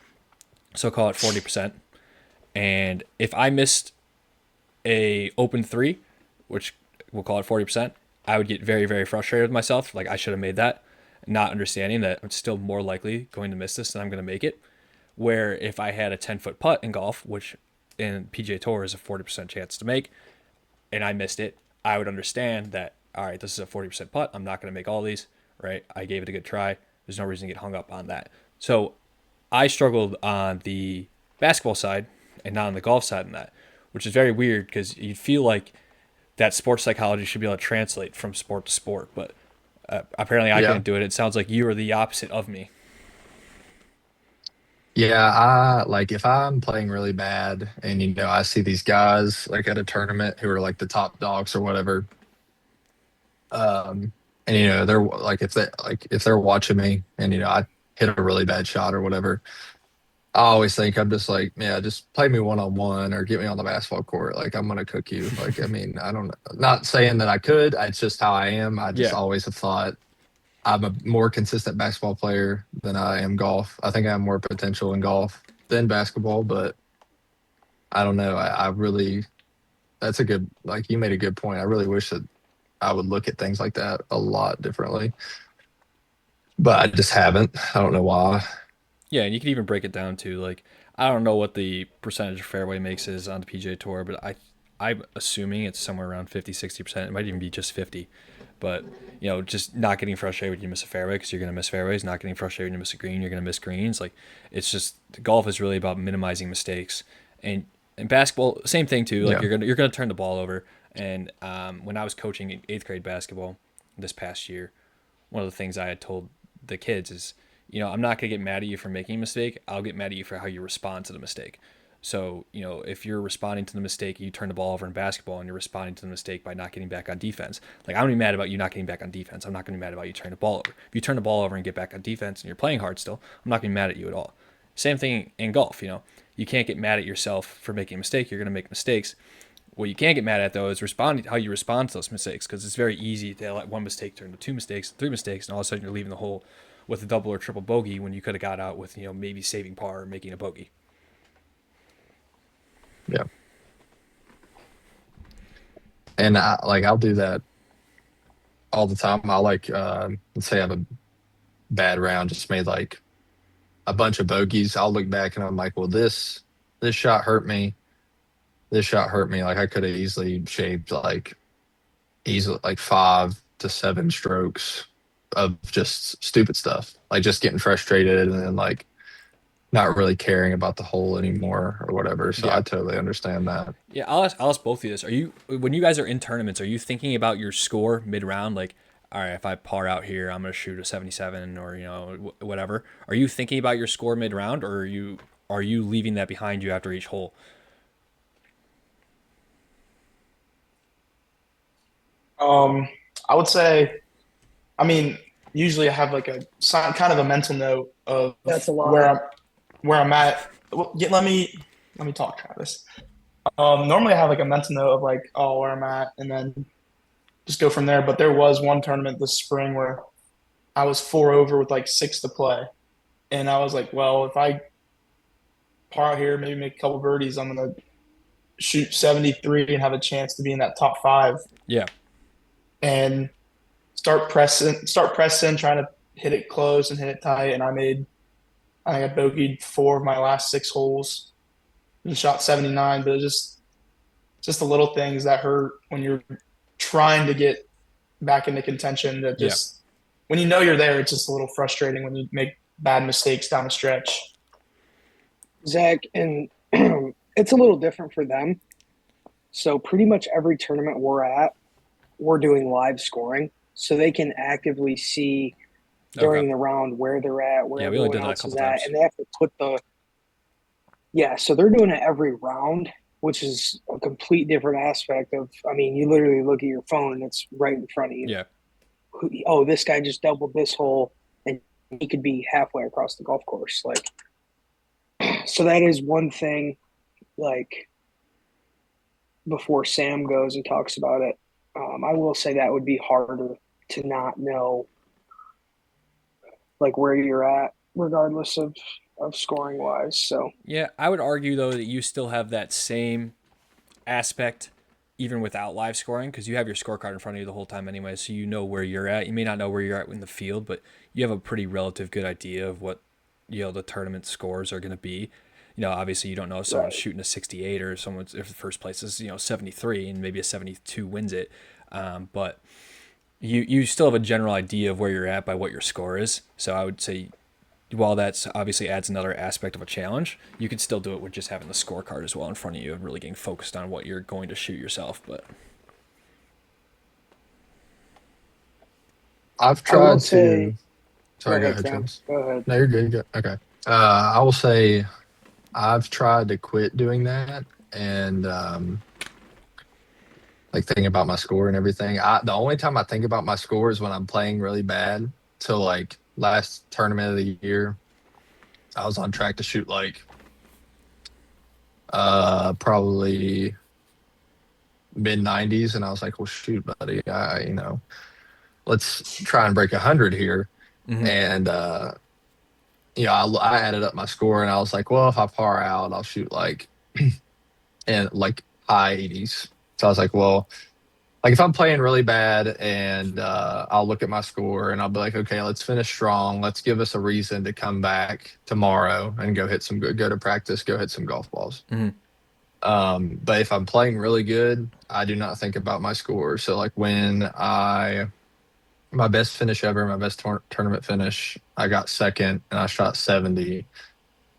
so call it 40%. And if I missed a open three, which we'll call it 40%, I would get very, very frustrated with myself. Like I should have made that, not understanding that I'm still more likely going to miss this than I'm going to make it. Where if I had a 10-foot putt in golf, which in PGA Tour is a 40% chance to make, and I missed it, I would understand that, all right, this is a 40% putt. I'm not going to make all these, right? I gave it a good try. There's no reason to get hung up on that. So I struggled on the basketball side and not on the golf side in that, which is very weird because you feel like that sports psychology should be able to translate from sport to sport, but apparently I Yeah. couldn't do it. It sounds like you are the opposite of me. Yeah, I like if I'm playing really bad and I see these guys like at a tournament who are like the top dogs or whatever, and they're like if they're watching me and I hit a really bad shot or whatever, I always think I'm just like, yeah, just play me one on one or get me on the basketball court. Like I'm gonna cook you. Like I mean, I don't not saying that I could. It's just how I am. I just Yeah. always have thought I'm a more consistent basketball player than I am golf. I think I have more potential in golf than basketball, but I don't know. I really that's a good like you made a good point. I really wish that I would look at things like that a lot differently, but I just haven't. I don't know why. Yeah, and you can even break it down to like I don't know what the percentage of fairway makes is on the PGA Tour, but I'm assuming it's somewhere around 50-60%. It might even be just 50. But, just not getting frustrated when you miss a fairway because you're going to miss fairways, not getting frustrated when you miss a green, you're going to miss greens. Like it's just golf is really about minimizing mistakes. And basketball, same thing too. Like Yeah. you're gonna turn the ball over. And when I was coaching in 8th grade basketball this past year, one of the things I had told the kids is, I'm not going to get mad at you for making a mistake. I'll get mad at you for how you respond to the mistake. So, if you're responding to the mistake, you turn the ball over in basketball and you're responding to the mistake by not getting back on defense. Like, I'm going to be mad about you not getting back on defense. I'm not going to be mad about you turning the ball over. If you turn the ball over and get back on defense and you're playing hard still, I'm not going to be mad at you at all. Same thing in golf, You can't get mad at yourself for making a mistake. You're going to make mistakes. What you can't get mad at though is responding how you respond to those mistakes because it's very easy to let one mistake turn to two mistakes, three mistakes, and all of a sudden you're leaving the hole with a double or triple bogey when you could have got out with maybe saving par or making a bogey. Yeah. And I'll do that all the time. I'll let's say I have a bad round, just made like a bunch of bogeys. I'll look back and I'm like, well, this shot hurt me. This shot hurt me. Like I could have easily shaved like easily like 5 to 7 strokes of just stupid stuff, like just getting frustrated and then like not really caring about the hole anymore or whatever. So Yeah. I totally understand that. Yeah, I'll ask both of you this. Are you when you guys are in tournaments, are you thinking about your score mid round? Like, all right, if I par out here, I'm gonna shoot a 77 or whatever. Are you thinking about your score mid round, or are you leaving that behind you after each hole? Um, I would say, I mean, usually I have like kind of a mental note of That's a where lot. I'm at. Well, yeah, let me talk, Travis. Normally I have like a mental note of like, oh, where I'm at, and then just go from there. But there was one tournament this spring where I was four over with like six to play, and I was like, well, if I par out here, maybe make a couple birdies, I'm gonna shoot 73 and have a chance to be in that top five Yeah, and start pressing, trying to hit it close and hit it tight. And I think I bogeyed four of my last six holes and shot 79. But just the little things that hurt when you're trying to get back into contention. That yeah, just when you know you're there, it's just a little frustrating when you make bad mistakes down the stretch. Zach, and it's a little different for them. So pretty much every tournament we're at, we're doing live scoring, so they can actively see okay, during the round where they're at, where yeah. We only everyone did that a else is couple at, times. and they have to put the yeah. So they're doing it every round, which is a complete different aspect of. I mean, you literally look at your phone and it's right in front of you. Yeah, Oh, this guy just doubled this hole, and he could be halfway across the golf course. Like, so that is one thing. Like before Sam goes and talks about it, I will say that would be harder to not know like where you're at, regardless of of scoring wise. So Yeah, I would argue though that you still have that same aspect even without live scoring because you have your scorecard in front of you the whole time anyway, so you know where you're at. You may not know where you're at in the field, but you have a pretty relative good idea of what the tournament scores are going to be. Obviously you don't know if someone's right. shooting a 68 or someone's if the first place is 73 and maybe a 72 wins it, but you still have a general idea of where you're at by what your score is. So I would say while that's obviously adds another aspect of a challenge, you can still do it with just having the scorecard as well in front of you and really getting focused on what you're going to shoot yourself. But I've I will tried to. say, go Sorry, go ahead, ahead, Sam. Travis. Go ahead. No, you're good. Okay. I will say I've tried to quit doing that and like thinking about my score and everything. The only time I think about my score is when I'm playing really bad. So like last tournament of the year, I was on track to shoot like probably mid 90s, and I was like, well, shoot, buddy, let's try and break 100 here. mm-hmm. And I added up my score, and I was like, well, if I par out, I'll shoot like and like high 80s. So I was like, well, like if I'm playing really bad and I'll look at my score and I'll be like, okay, let's finish strong. Let's give us a reason to come back tomorrow and go hit some good, go to practice, go hit some golf balls. Mm-hmm. But if I'm playing really good, I do not think about my score. So like my best finish ever, my best tournament finish, I got second and I shot 70.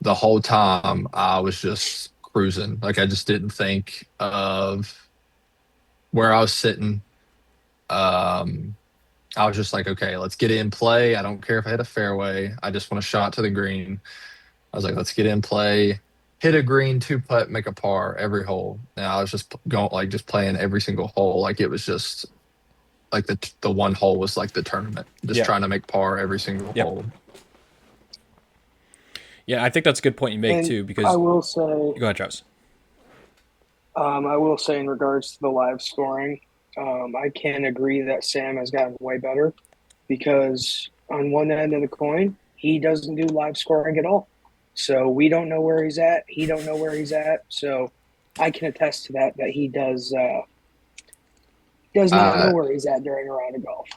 The whole time I was just cruising. Like I just didn't think of where I was sitting. Um, I was just like, okay, let's get in play. I don't care if I hit a fairway. I just want a shot to the green. I was like, let's get in play, hit a green, two putt, make a par every hole. And I was just going like just playing every single hole. Like it was just like the one hole was like the tournament, just Yeah. trying to make par every single Yep. hole. Yeah, I think that's a good point you make And too I because will say, go ahead, Travis. I will say in regards to the live scoring, I can agree that Sam has gotten way better because on one end of the coin, he doesn't do live scoring at all. So we don't know where he's at. He don't know where he's at. So I can attest to that he does not know I where he's at during a round of golf.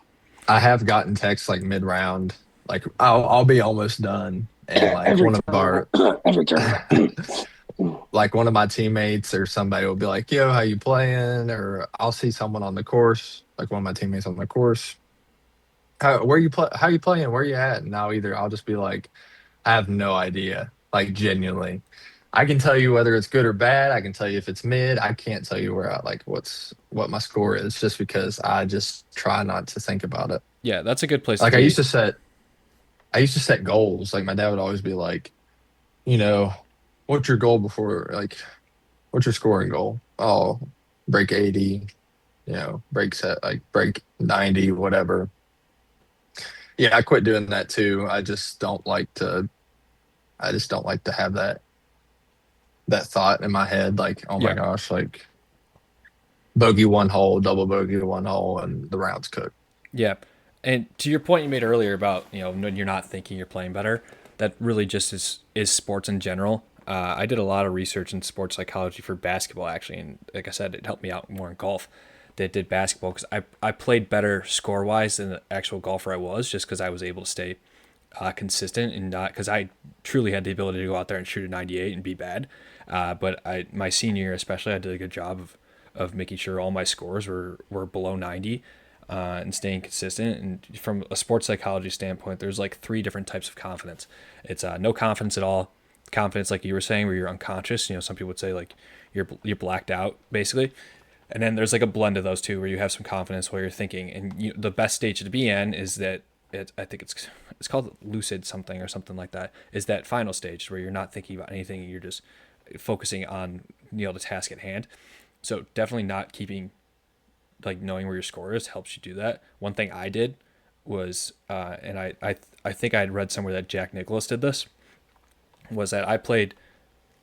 I have gotten texts like mid round, like I'll be almost done, and like Every one of tournament, our every tournament. like one of my teammates or somebody will be like, "Yo, how you playing?" Or I'll see someone on the course, like one of my teammates on the course. Where you play? How you playing? Where you at? And I'll just be like, I have no idea. Like genuinely, I can tell you whether it's good or bad. I can tell you if it's mid. I can't tell you where I like what my score is, just because I just try not to think about it. Yeah, that's a good place to Like be. I used to set goals. Like my dad would always be like, you know, what's your goal before like what's your scoring goal? Oh, break 80, break set like break 90, whatever. Yeah, I quit doing that too. I just don't like to have that thought in my head like, oh my Yeah. gosh, like bogey one hole, double bogey one hole and the round's cooked. Yeah. And to your point you made earlier about, when you're not thinking you're playing better, that really just is sports in general. I did a lot of research in sports psychology for basketball, actually. And like I said, it helped me out more in golf that did basketball because I played better score wise than the actual golfer I was just because I was able to stay consistent and not because I truly had the ability to go out there and shoot a 98 and be bad. But my senior year especially, I did a good job of making sure all my scores were below 90 and staying consistent. And from a sports psychology standpoint, there's like three different types of confidence. It's no confidence at all. Confidence, like you were saying, where you're unconscious. Some people would say like you're blacked out, basically. And then there's like a blend of those two, where you have some confidence while you're thinking. And the best stage to be in is that I think it's called lucid something or something like that. Is that final stage where you're not thinking about anything, you're just focusing on the task at hand. So definitely not keeping like knowing where your score is helps you do that. One thing I did was, and I think I had read somewhere that Jack Nicklaus did this, was that I played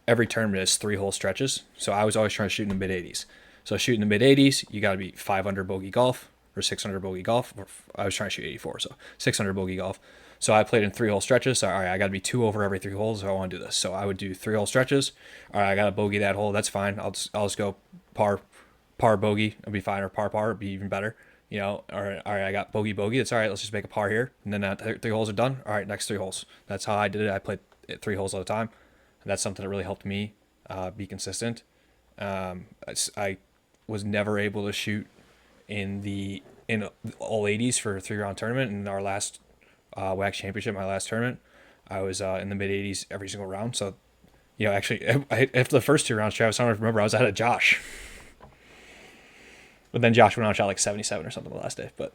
every tournament as 3-hole stretches. So I was always trying to shoot in the mid 80s. So shooting the mid 80s, you got to be 5 under bogey golf, or 600 bogey golf. Or I was trying to shoot 84, so 600 bogey golf. So I played in 3-hole stretches. So all right, I got to be 2 over every 3 holes. So I want to do this. So I would do 3-hole stretches. All right, I got to bogey that hole. That's fine. I'll just go par bogey. It'll be fine, or par it'll be even better. All right, I got bogey bogey. That's all right. Let's just make a par here, and then 3 holes are done. All right, next 3 holes. That's how I did it. I played 3 holes at a time, and that's something that really helped me be consistent. I was never able to shoot in all 80s for a 3-round tournament. In our last WAC championship, my last tournament, I was in the mid 80s every single round. So, actually, after the first 2 rounds, Travis, I don't remember, I was ahead of Josh. But then Josh went on and shot like 77 or something the last day. But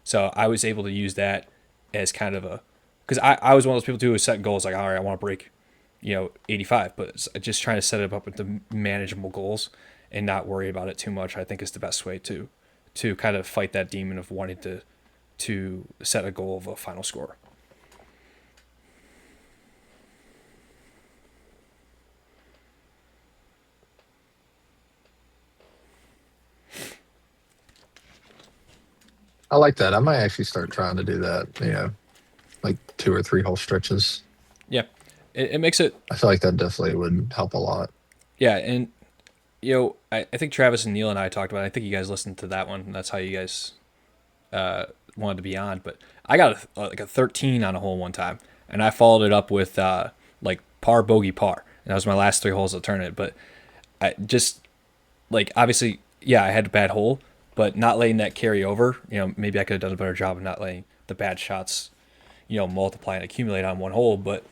so I was able to use that as kind of because I was one of those people too who set goals like, all right, I want to break 85, but just trying to set it up with the manageable goals and not worry about it too much, I think is the best way to kind of fight that demon of wanting to set a goal of a final score. I like that. I might actually start trying to do that. Like 2 or 3 hole stretches. Yeah, it makes it. I feel like that definitely would help a lot. Yeah, and I think Travis and Neil and I talked about it. I think you guys listened to that one. And that's how you guys wanted to be on. But I got like a 13 on a hole one time, and I followed it up with like par bogey par, and that was my last 3 holes of the tournament. But I just like obviously, yeah, I had a bad hole, but not letting that carry over. Maybe I could have done a better job of not letting the bad shots, multiply and accumulate on one hole. But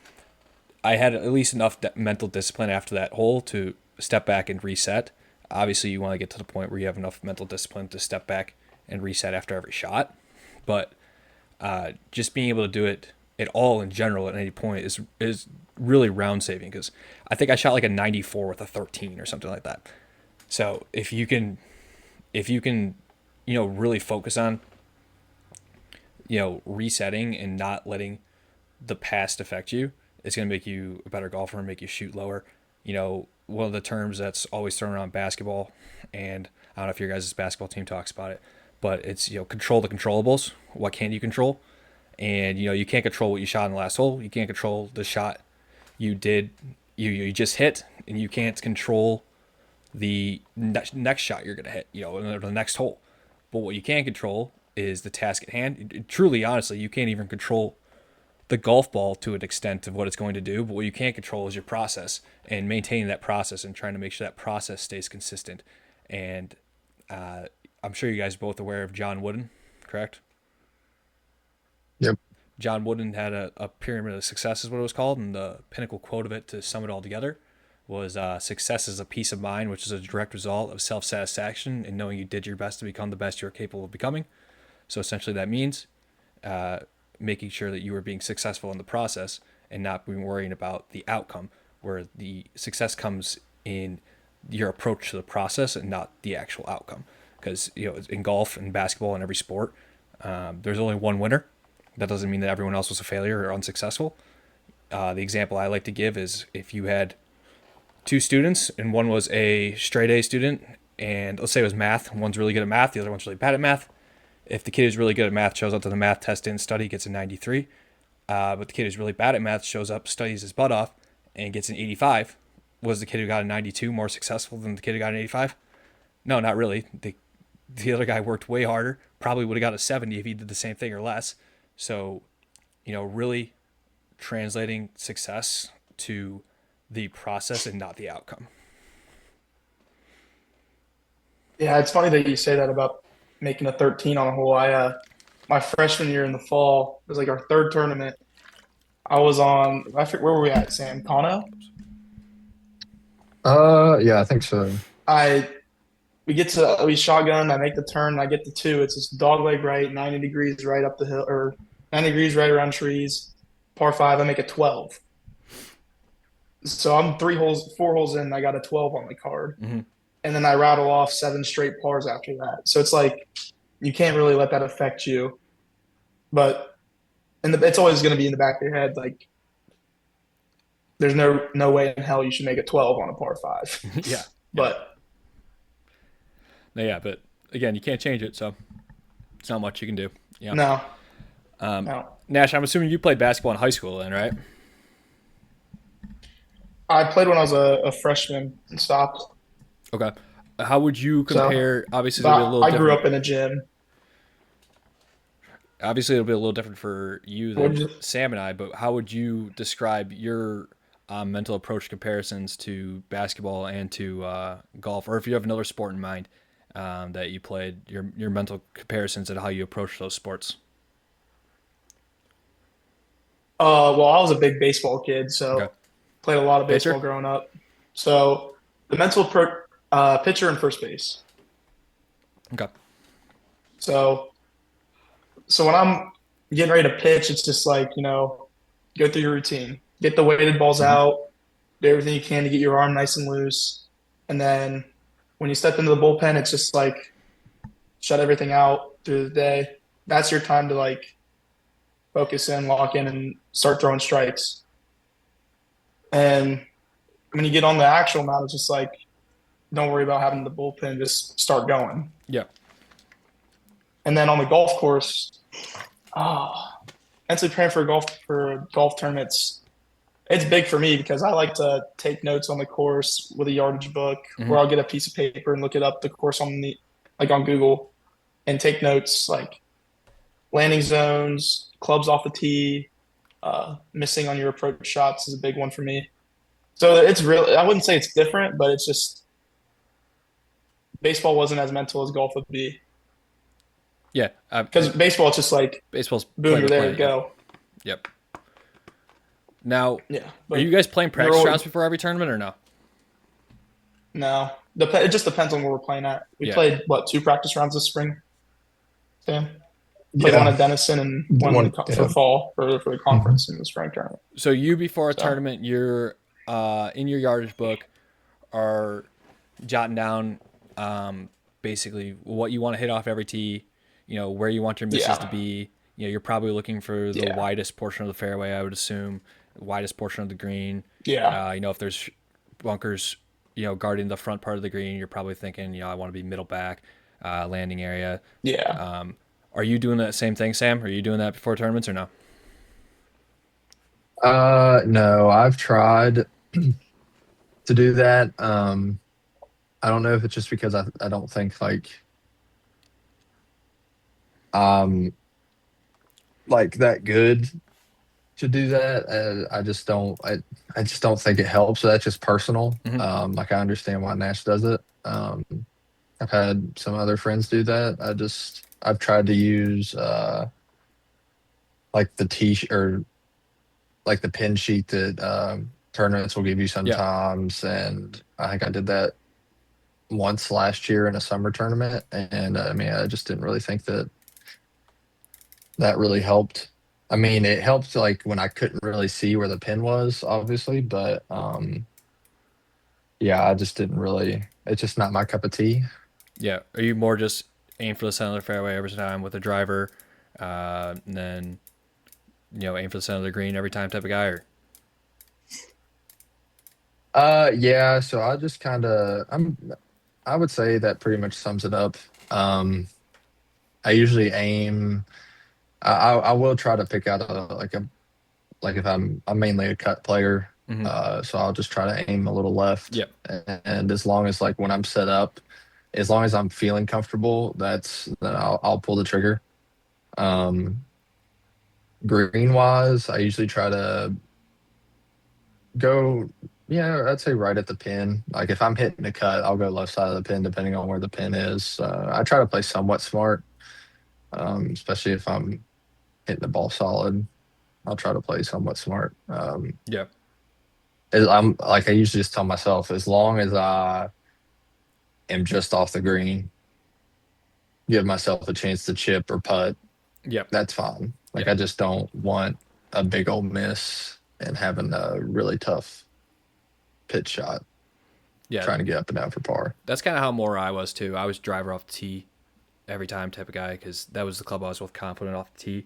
I had at least enough mental discipline after that hole to step back and reset. Obviously, you want to get to the point where you have enough mental discipline to step back and reset after every shot. But just being able to do it at all in general at any point is really round saving, because I think I shot like a 94 with a 13 or something like that. So if you can really focus on resetting and not letting the past affect you, it's going to make you a better golfer and make you shoot lower. One of the terms that's always thrown around basketball, and I don't know if your guys' basketball team talks about it, but it's control the controllables. What can you control? And you can't control what you shot in the last hole. You can't control the shot you did you just hit, and you can't control the next shot you're going to hit, in the next hole. But what you can control is the task at hand. Truly, honestly, you can't even control the golf ball to an extent of what it's going to do, but what you can't control is your process and maintaining that process and trying to make sure that process stays consistent. And I'm sure you guys are both aware of John Wooden, correct? Yep. John Wooden had a pyramid of success is what it was called, and the pinnacle quote of it to sum it all together was success is a peace of mind, which is a direct result of self-satisfaction and knowing you did your best to become the best you're capable of becoming. So essentially that means making sure that you are being successful in the process and not being worrying about the outcome, where the success comes in your approach to the process and not the actual outcome. Because in golf and basketball and every sport, there's only one winner. That doesn't mean that everyone else was a failure or unsuccessful. The example I like to give is if you had 2 students and one was a straight A student, and let's say it was math, one's really good at math, the other one's really bad at math. If the kid who's really good at math shows up to the math test, didn't study, gets a 93, but the kid who's really bad at math shows up, studies his butt off, and gets an 85, was the kid who got a 92 more successful than the kid who got an 85? No, not really. The other guy worked way harder, probably would have got a 70 if he did the same thing or less. So, really translating success to the process and not the outcome. Yeah, it's funny that you say that about making a 13 on a hole. My freshman year in the fall, it was like our 3rd tournament. I was on, I forget, where were we at, Sam? Kano? Yeah, I think so. We shotgun, I make the turn, I get the 2. It's just dog leg right, 90 degrees right up the hill, or 90 degrees right around trees. Par 5, I make a 12. So I'm 4 holes in, I got a 12 on the card. Mm-hmm. And then I rattle off 7 straight pars after that. So it's like, you can't really let that affect you. But it's always going to be in the back of your head, like, there's no way in hell you should make a 12 on a par 5. Yeah. But yeah, but again, you can't change it, so it's not much you can do. Yeah. No, no. Nash, I'm assuming you played basketball in high school then, right? I played when I was a freshman and stopped. Okay. How would you So, compare? Obviously, it'll be a but little I grew different. up in a gym. Obviously, it'll be a little different for you What than did you, Sam and I. But how would you describe your mental approach comparisons to basketball and to golf, or if you have another sport in mind that you played, your mental comparisons and how you approach those sports? well, I was a big baseball kid, Okay. so played a lot of baseball Pitcher. growing up. So the mental pitcher and first base. Okay. So so when I'm getting ready to pitch, it's just like, go through your routine, get the weighted balls Hmm. out, do everything you can to get your arm nice and loose. And then when you step into the bullpen, it's just like shut everything out through the day. That's your time to like focus in, lock in, and start throwing strikes. And when you get on the actual mound, it's just like, don't worry about having the bullpen, just start going. Yeah. And then on the golf course, oh, mentally preparing for golf tournaments, it's big for me because I like to take notes on the course with a yardage book, Hmm. or I'll get a piece of paper and look it up the course on the like on Google and take notes like landing zones, clubs off the tee, missing on your approach shots is a big one for me. So it's really, I wouldn't say it's different, but it's just baseball wasn't as mental as golf would be Yeah. because baseball it's just like Baseball's boom, play you're to there, play. Yep. go. Yep. Now, Yeah, are you but guys playing you're practice always, rounds before every tournament or no? no. It just depends on where we're playing at. We Yeah. played what, two practice rounds this spring, Sam? Played one Yeah, at Denison and one one. for Yeah. fall for the Mhm. conference in the spring tournament. So you before a So tournament, you're in your yardage book are jotting down basically what you want to hit off every tee, where you want your misses to yeah, be. You're probably looking for the yeah, widest portion of the fairway, I would assume, the widest portion of the green. yeah, If there's bunkers, guarding the front part of the green, you're probably thinking, I want to be middle back, landing area. yeah. Are you doing that same thing, Sam? Are you doing that before tournaments or no? No, I've tried to do that. I don't know if it's just because I don't think um like that good to do that. I just don't think it helps. So that's just personal. Hmm. Like I understand why Nash does it. I've had some other friends do that. I've tried to use like the or like the pin sheet that tournaments will give you Yeah. sometimes, and I think I did that once last year in a summer tournament, and I mean I just didn't really think that that really helped. I mean, it helped like when I couldn't really see where the pin was, obviously, but yeah, I just didn't really. It's just not my cup of tea. Yeah. Are you more just aim for the center of the fairway every time with a driver, and then aim for the center of the green every time type of guy? Or Yeah. So I just kind of, I would say that pretty much sums it up. Um, I usually aim. I will try to pick out like if I'm mainly a cut player, hmm. so I'll just try to aim a little left, Yeah. and as long as like when I'm set up, as long as I'm feeling comfortable, then I'll pull the trigger. Um, Green wise, I usually try to go, yeah, I'd say right at the pin. Like if I'm hitting a cut, I'll go left side of the pin depending on where the pin is. I try to play somewhat smart, especially if I'm hitting the ball solid. I'll try to play somewhat smart. Yeah. I'm like I usually just tell myself, as long as I am just off the green, give myself a chance to chip or putt, Yeah. that's fine. Like Yeah. I just don't want a big old miss and having a really tough pitch shot Yeah. trying to get up and down for par. That's kind of how more I was too. I was driver off the tee every time type of guy because that was the club I was most confident off the tee.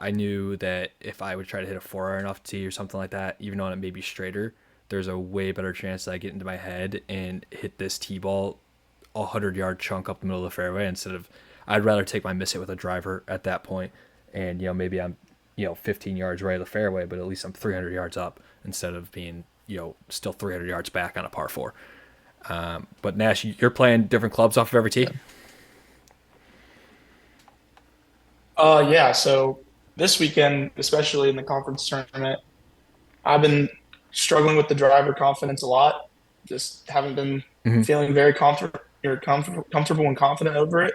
I knew that if I would try to hit a 4 iron off the tee or something like that, even though it may be straighter, there's a way better chance that I get into my head and hit this tee ball a 100-yard chunk up the middle of the fairway instead of. I'd rather take my miss it with a driver at that point, and maybe I'm 15 yards right of the fairway, but at least I'm 300 yards up instead of being still 300 yards back on a par four. But Nash, you're playing different clubs off of every tee. Yeah. So this weekend, especially in the conference tournament, I've been struggling with the driver confidence a lot. Just haven't been Mm-hmm. feeling very comfortable and confident over it.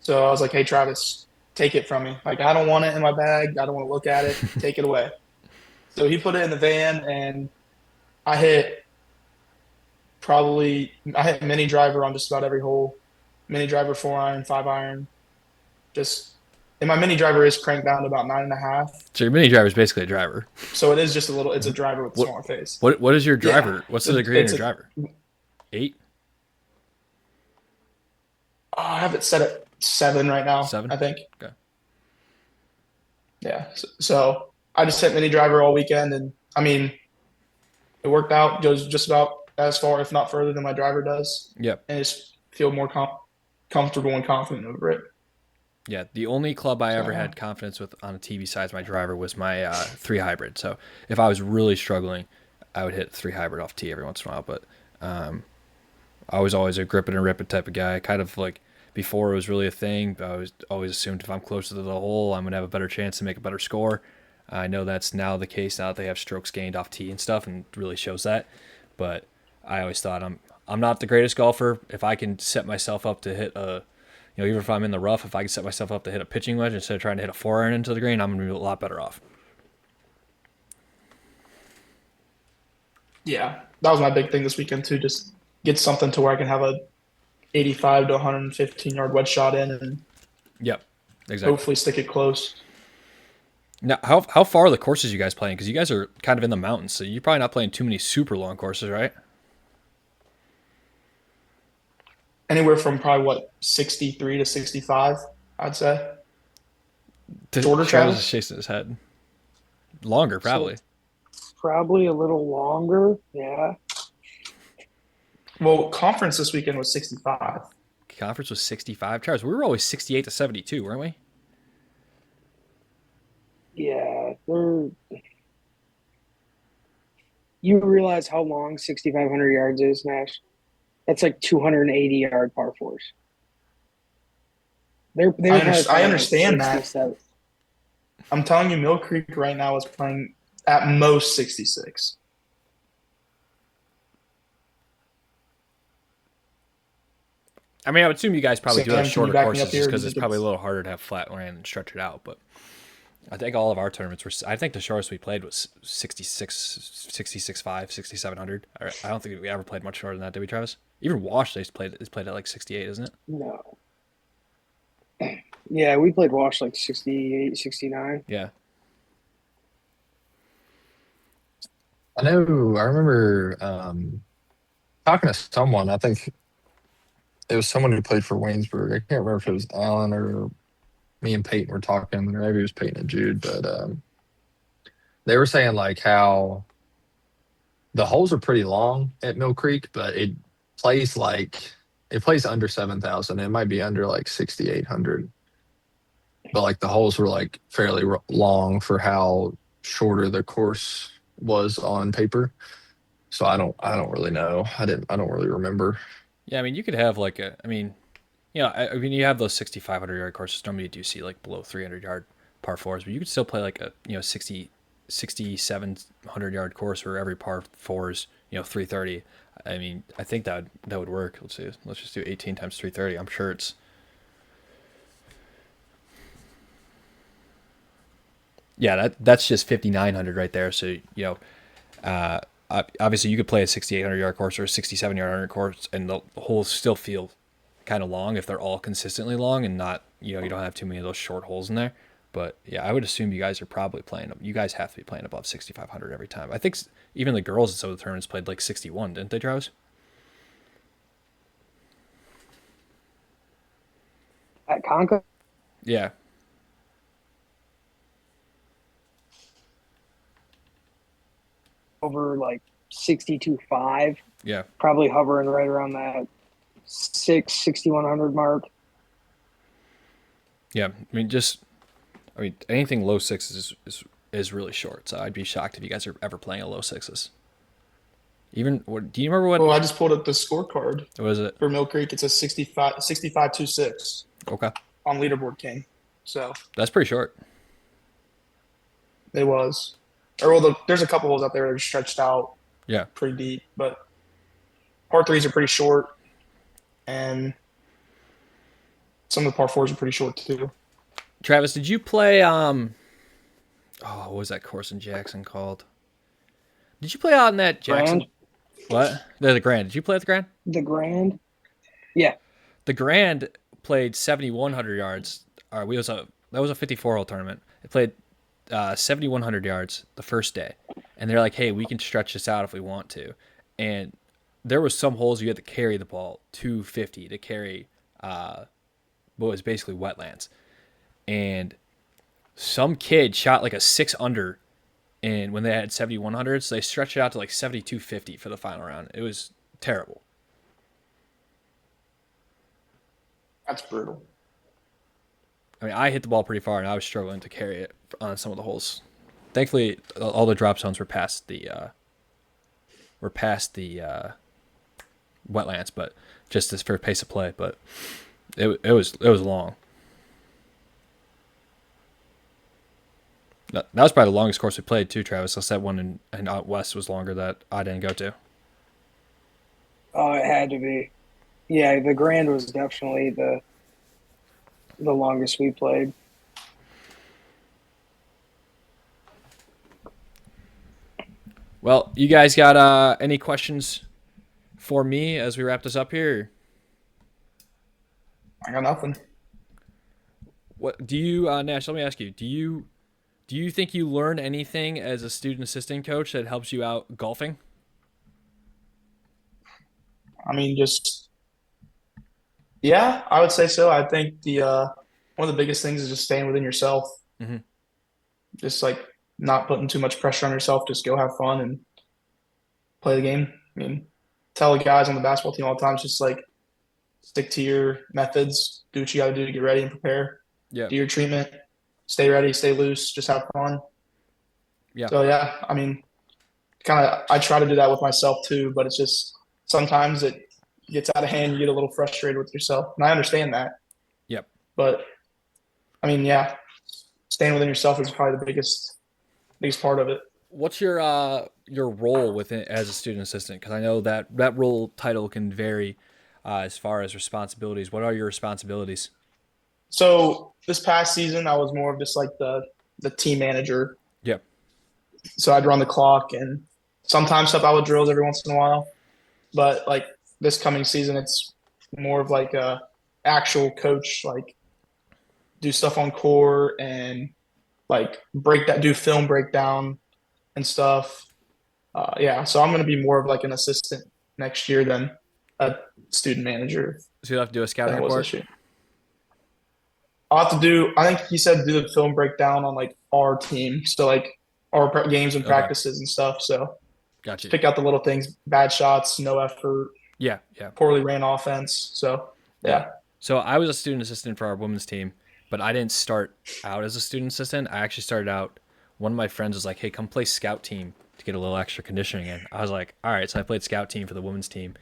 So I was like, "Hey, Travis, take it from me. Like, I don't want it in my bag. I don't want to look at it. Take it away." So he put it in the van, and I hit mini driver on just about every hole. Mini driver, 4 iron, 5 iron. Just and my mini driver is cranked down to about 9.5. So your mini driver is basically a driver. So it is just a little. It's a driver with a What smaller face. what is your driver? Yeah. What's the degree in It's your a. driver? 8, I have it set at 7 right now. 7. I think. Okay. Yeah. So I just hit mini driver all weekend, and I mean, it worked out. Goes just about as far, if not further, than my driver does, Yep. and just feel more comfortable and confident over it. Yeah, the only club I ever So had confidence with on a TV besides my driver was my 3 hybrid. So if I was really struggling, I would hit 3 hybrid off tee every once in a while. But I was always a grip it and rip it type of guy. Kind of like before it was really a thing, I was always assumed if I'm closer to the hole, I'm going to have a better chance to make a better score. I know that's now the case now that they have strokes gained off tee and stuff, and it really shows that. But I always thought I'm not the greatest golfer. If I can set myself up to hit a even if I'm in the rough, if I can set myself up to hit a pitching wedge instead of trying to hit a 4 iron into the green, I'm going to be a lot better off. yeah, that was my big thing this weekend too. Just get something to where I can have a 85 to 115 yard wedge shot in, and Yep, exactly. hopefully stick it close. Now, how far are the courses you guys playing? Because you guys are kind of in the mountains, so you're probably not playing too many super long courses, right? Anywhere from probably 63 to 65, I'd say. Shorter, Travis is Travis? chasing his head. Longer, probably. Probably a little longer. Yeah. Well, conference this weekend was 65. Conference was 65. Travis, we were always 68 to 72, weren't we? Yeah. You realize how long 6,500 yards is, Nash? That's like 280-yard par fours. They're I understand that. 67. I'm telling you, Mill Creek right now is playing at most 66. I mean, I would assume you guys probably do have Sam, can you shorter back me courses up just here? because Do you it's think probably a it's- little harder to have flat land and stretch it out. But I think all of our tournaments were. I think the shortest we played was 66, 66.5, 6,700. I don't think we ever played much shorter than that, did we, Travis? Even Wash, they played at like 68, isn't it? No. Yeah, we played Wash like 68, 69. Yeah. I know. I remember talking to someone. I think it was someone who played for Waynesburg. I can't remember if it was Alan or me and Peyton were talking, or maybe it was Peyton and Jude. But they were saying like how the holes are pretty long at Mill Creek, but plays it plays under 7,000. It might be under like 6,800. But like the holes were like fairly long for how shorter the course was on paper. So I don't really know. I don't really remember. Yeah, I mean, you could have like I mean, you have those 6,500-yard courses. Normally, you do see like below 300-yard par fours, but you could still play like a 6,700-yard course where every par four is 330. I mean, I think that would work. Let's see. Let's just do 18 times 330. I'm sure it's. Yeah, that's just 5,900 right there. So obviously you could play a 6,800-yard course or a 6,700-yard course, and the holes still feel kind of long if they're all consistently long and not you don't have too many of those short holes in there. But yeah, I would assume you guys are probably playing. You guys have to be playing above 6,500 every time. I think even the girls in some of the tournaments played like 61, didn't they, Travis? At Conca? Yeah. Over like 62.5, Yeah. probably hovering right around that 6,100 mark. Yeah, I mean, anything low sixes is really short. So I'd be shocked if you guys are ever playing a low sixes. Even what? Do you remember Well, what? I just pulled up the scorecard What was it? for Mill Creek. It's a 65-26 Okay, on Leaderboard King. So that's pretty short. it was. Or well, there's a couple holes out there that are stretched out Yeah, pretty deep, but par threes are pretty short, and some of the par fours are pretty short too. Travis, did you play? Oh, what was that course in Jackson called? Did you play out in that Jackson? Grand, What? The Grand. Did you play at the Grand? the Grand. Yeah. The Grand played 7,100 yards. That was a 54-hole tournament. It played 7,100 yards the first day, and they're like, "Hey, we can stretch this out if we want to." And there was some holes you had to carry the ball 250 to carry what was basically wetlands, and some kid shot like a 6 under, and when they had 7,100, so they stretched it out to like 7,250 for the final round. It was terrible. That's brutal. I mean, I hit the ball pretty far, and I was struggling to carry it on some of the holes. Thankfully, all the drop zones were past the wetlands, but just as for pace of play. But it was long. That was probably the longest course we played too, Travis. Unless that one in out west was longer that I didn't go to. Oh, it had to be. Yeah, the Grand was definitely the longest we played. Well, you guys got any questions for me as we wrap this up here? I got nothing. What do you, Nash? Let me ask you. Do you think you learn anything as a student assistant coach that helps you out golfing? I mean, just yeah, I would say so. I think the one of the biggest things is just staying within yourself. Mhm. Just like not putting too much pressure on yourself. Just go have fun and play the game. I mean, tell the guys on the basketball team all the time, it's just like stick to your methods, do what you got to do to get ready and prepare, Yeah. do your treatment, stay ready, stay loose, just have fun. Yeah. So yeah, I mean, kind of I try to do that with myself too, but it's just sometimes it gets out of hand. You get a little frustrated with yourself, and I understand that. Yep. But I mean, yeah, staying within yourself is probably the biggest part of it. What's your role within as a student assistant? Because I know that role title can vary as far as responsibilities. What are your responsibilities? So this past season, I was more of just like the team manager. Yep. So I'd run the clock and sometimes help out with drills every once in a while. But like this coming season, it's more of like a actual coach, like do stuff on core and like do film breakdown and stuff. Yeah, so I'm going to be more of like an assistant next year than a student manager. So you have to do a scouting That was report. this year. I'll have to do. I think he said do the film breakdown on like our team, so like our games and Okay. practices and stuff. So Gotcha. pick out the little things: bad shots, no effort, Yeah. Yeah. poorly ran offense. So yeah, So I was a student assistant for our women's team, but I didn't start out as a student assistant. I actually started out. One of my friends was like, "Hey, come play scout team to get a little extra conditioning in." I was like, "All right." So I played scout team for the women's team,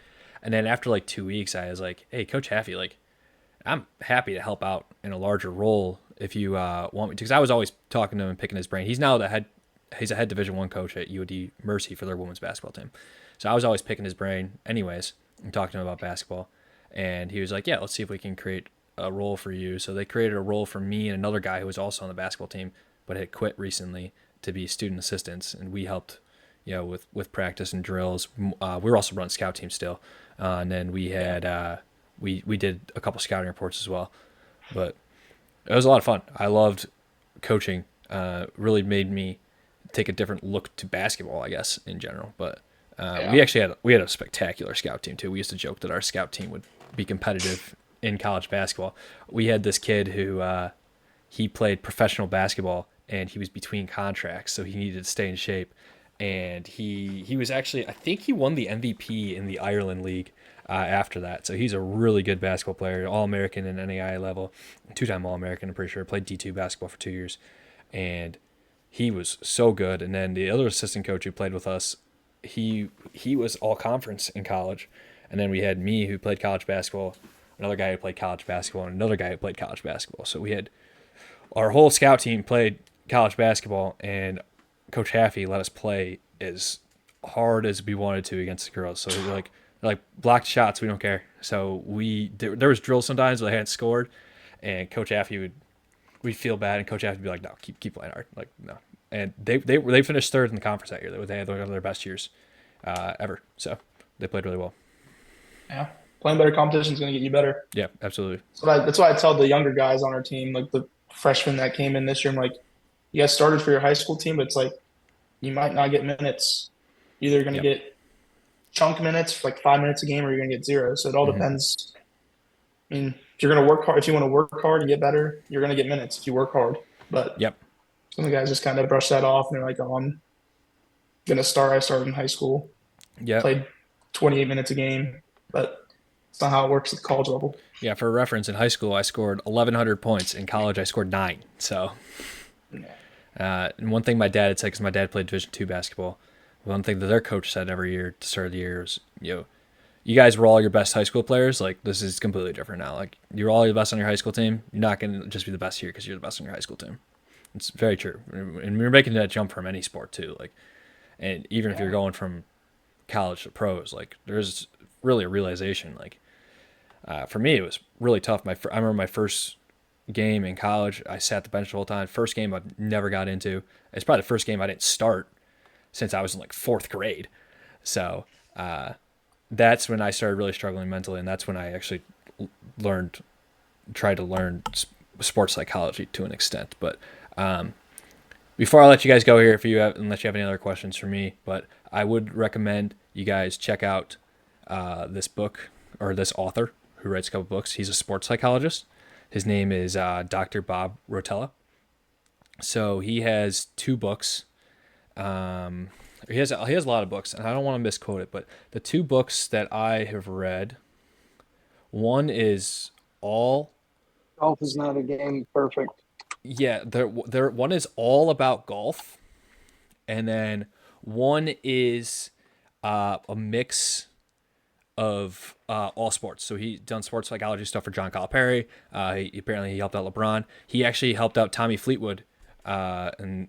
and then after like 2 weeks, I was like, "Hey, Coach Haffey, like, I'm happy to help out in a larger role if you want me to." Because I was always talking to him and picking his brain. He's now the head. He's a head Division One coach at UOD Mercy for their women's basketball team. So I was always picking his brain, anyways, and talking to him about basketball. And he was like, "Yeah, let's see if we can create a role for you." So they created a role for me and another guy who was also on the basketball team, but had quit recently to be student assistants, and we helped, with practice and drills. We were also running scout team still, and then we had we did a couple scouting reports as well. But it was a lot of fun. I loved coaching. Really made me take a different look to basketball, I guess, in general. But we actually had a spectacular scout team too. We used to joke that our scout team would be competitive in college basketball. We had this kid who he played professional basketball and he was between contracts, so he needed to stay in shape. And he was actually, I think he won the MVP in the Ireland League. after that. So he's a really good basketball player, All-American in NAIA level, two-time All-American, I'm pretty sure. Played D2 basketball for 2 years. And he was so good. And then the other assistant coach who played with us, he was all-conference in college. And then we had me who played college basketball, another guy who played college basketball, and another guy who played college basketball. So we had our whole scout team played college basketball, and Coach Haffey let us play as hard as we wanted to against the girls. So they're like blocked shots, we don't care. So there was drills sometimes where they hadn't scored, and Coach Haffey we'd feel bad, and Coach Haffey would be like, no, keep playing hard, like no. And they finished third in the conference that year. They had one of their best years ever. So they played really well. Yeah, playing better competition is going to get you better. Yeah, absolutely. So that's why I tell the younger guys on our team, like the freshmen that came in this year, I'm like, you guys started for your high school team, but it's like you might not get minutes. You're either going to get chunk minutes for like 5 minutes a game, or you're going to get 0. So it all depends. I mean, if you're going to work hard, if you want to work hard and get better, you're going to get minutes if you work hard. But some of the guys just kind of brush that off, and they're like, oh, I'm going to start. I started in high school. Yeah. Played 28 minutes a game, but it's not how it works at the college level. Yeah, for reference, in high school I scored 1,100 points. In college I scored 9. So, and one thing my dad had said, because my dad played Division II basketball, one thing that their coach said every year to start of the year was, you guys were all your best high school players. Like, this is completely different now. Like, you're all the best on your high school team. You're not going to just be the best here because you're the best on your high school team. It's very true. And we're making that jump from any sport too. Like, and even if you're going from college to pros, like, there's really a realization. Like, for me, it was really tough. I remember my first game in college, I sat the bench the whole time. First game I never got into. It's probably the first game I didn't start since I was in like 4th grade. So that's when I started really struggling mentally, and that's when I actually tried to learn sports psychology to an extent. But before I let you guys go here, unless you have any other questions for me, but I would recommend you guys check out this book, or this author who writes a couple books. He's a sports psychologist. His name is Dr. Bob Rotella. So he has 2 books. He has a lot of books, and I don't want to misquote it, but the 2 books that I have read, one is all. Golf is not a game. Perfect. Yeah, one is all about golf, and then one is a mix of all sports. So he's done sports psychology stuff for John Calipari. He helped out LeBron. He actually helped out Tommy Fleetwood, and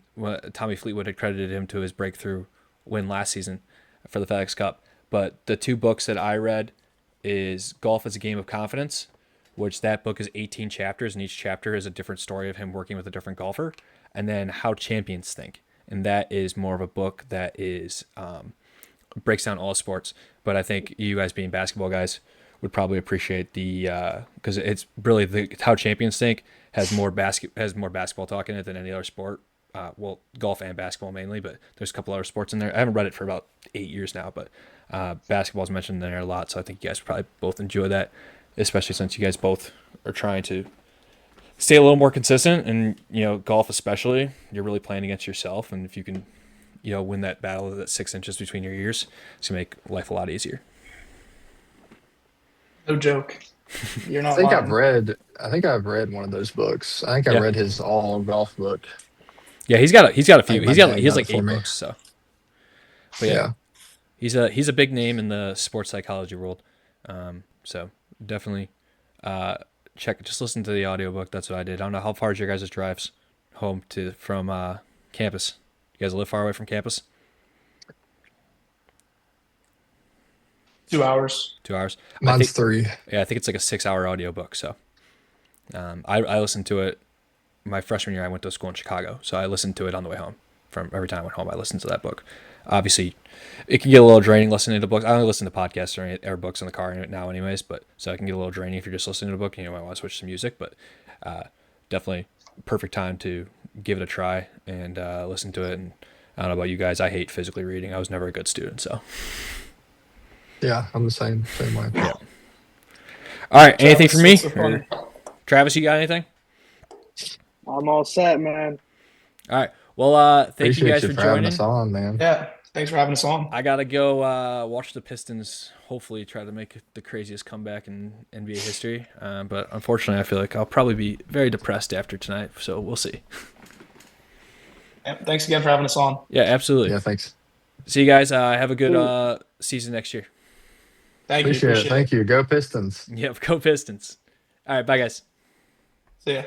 Tommy Fleetwood had credited him to his breakthrough win last season for the FedEx Cup. But the 2 books that I read is Golf is a Game of Confidence, which that book is 18 chapters, and each chapter is a different story of him working with a different golfer. And then How Champions Think, and that is more of a book that is breaks down all sports. But I think you guys being basketball guys would probably appreciate the because it's really the How Champions Think has more basketball talk in it than any other sport. Well, golf and basketball mainly, but there's a couple other sports in there. I haven't read it for about 8 years now, but basketball's mentioned in there a lot, so I think you guys probably both enjoy that, especially since you guys both are trying to stay a little more consistent. And golf especially, you're really playing against yourself, and if you can win that battle of that 6 inches between your ears, it's gonna make life a lot easier. No joke. You're not. I think lying. I think I've read one of those books. I think I read his all golf book. Yeah, he's got a few. He has like 8 me. books. So, but yeah, he's a big name in the sports psychology world. So definitely just listen to the audiobook. That's what I did. I don't know how far is your guys' drives home from campus. You guys live far away from campus? 2 hours. 2 hours. Mine's 3. Yeah, I think it's like a 6-hour audiobook. So I listened to it my freshman year. I went to school in Chicago, so I listened to it on the way home. From every time I went home, I listened to that book. Obviously, it can get a little draining listening to books. I only listen to podcasts or books in the car now anyways, but so it can get a little draining if you're just listening to a book and you might want to switch to music. But definitely perfect time to give it a try and listen to it. And I don't know about you guys, I hate physically reading. I was never a good student, so. Yeah, I'm the same way. Yeah. All right, anything for me? So Travis, you got anything? I'm all set, man. All right. Well, thank Appreciate you guys for having joining. us on, man. yeah, Thanks for having us on. I gotta go watch the Pistons. Hopefully, try to make the craziest comeback in NBA history. But unfortunately, I feel like I'll probably be very depressed after tonight. So we'll see. Yep, thanks again for having us on. Yeah, absolutely. Yeah, thanks. See you guys. Have a good season next year. Thank you. Appreciate it. Appreciate Thank you. Go Pistons. Yep, go Pistons. All right, bye guys. See ya.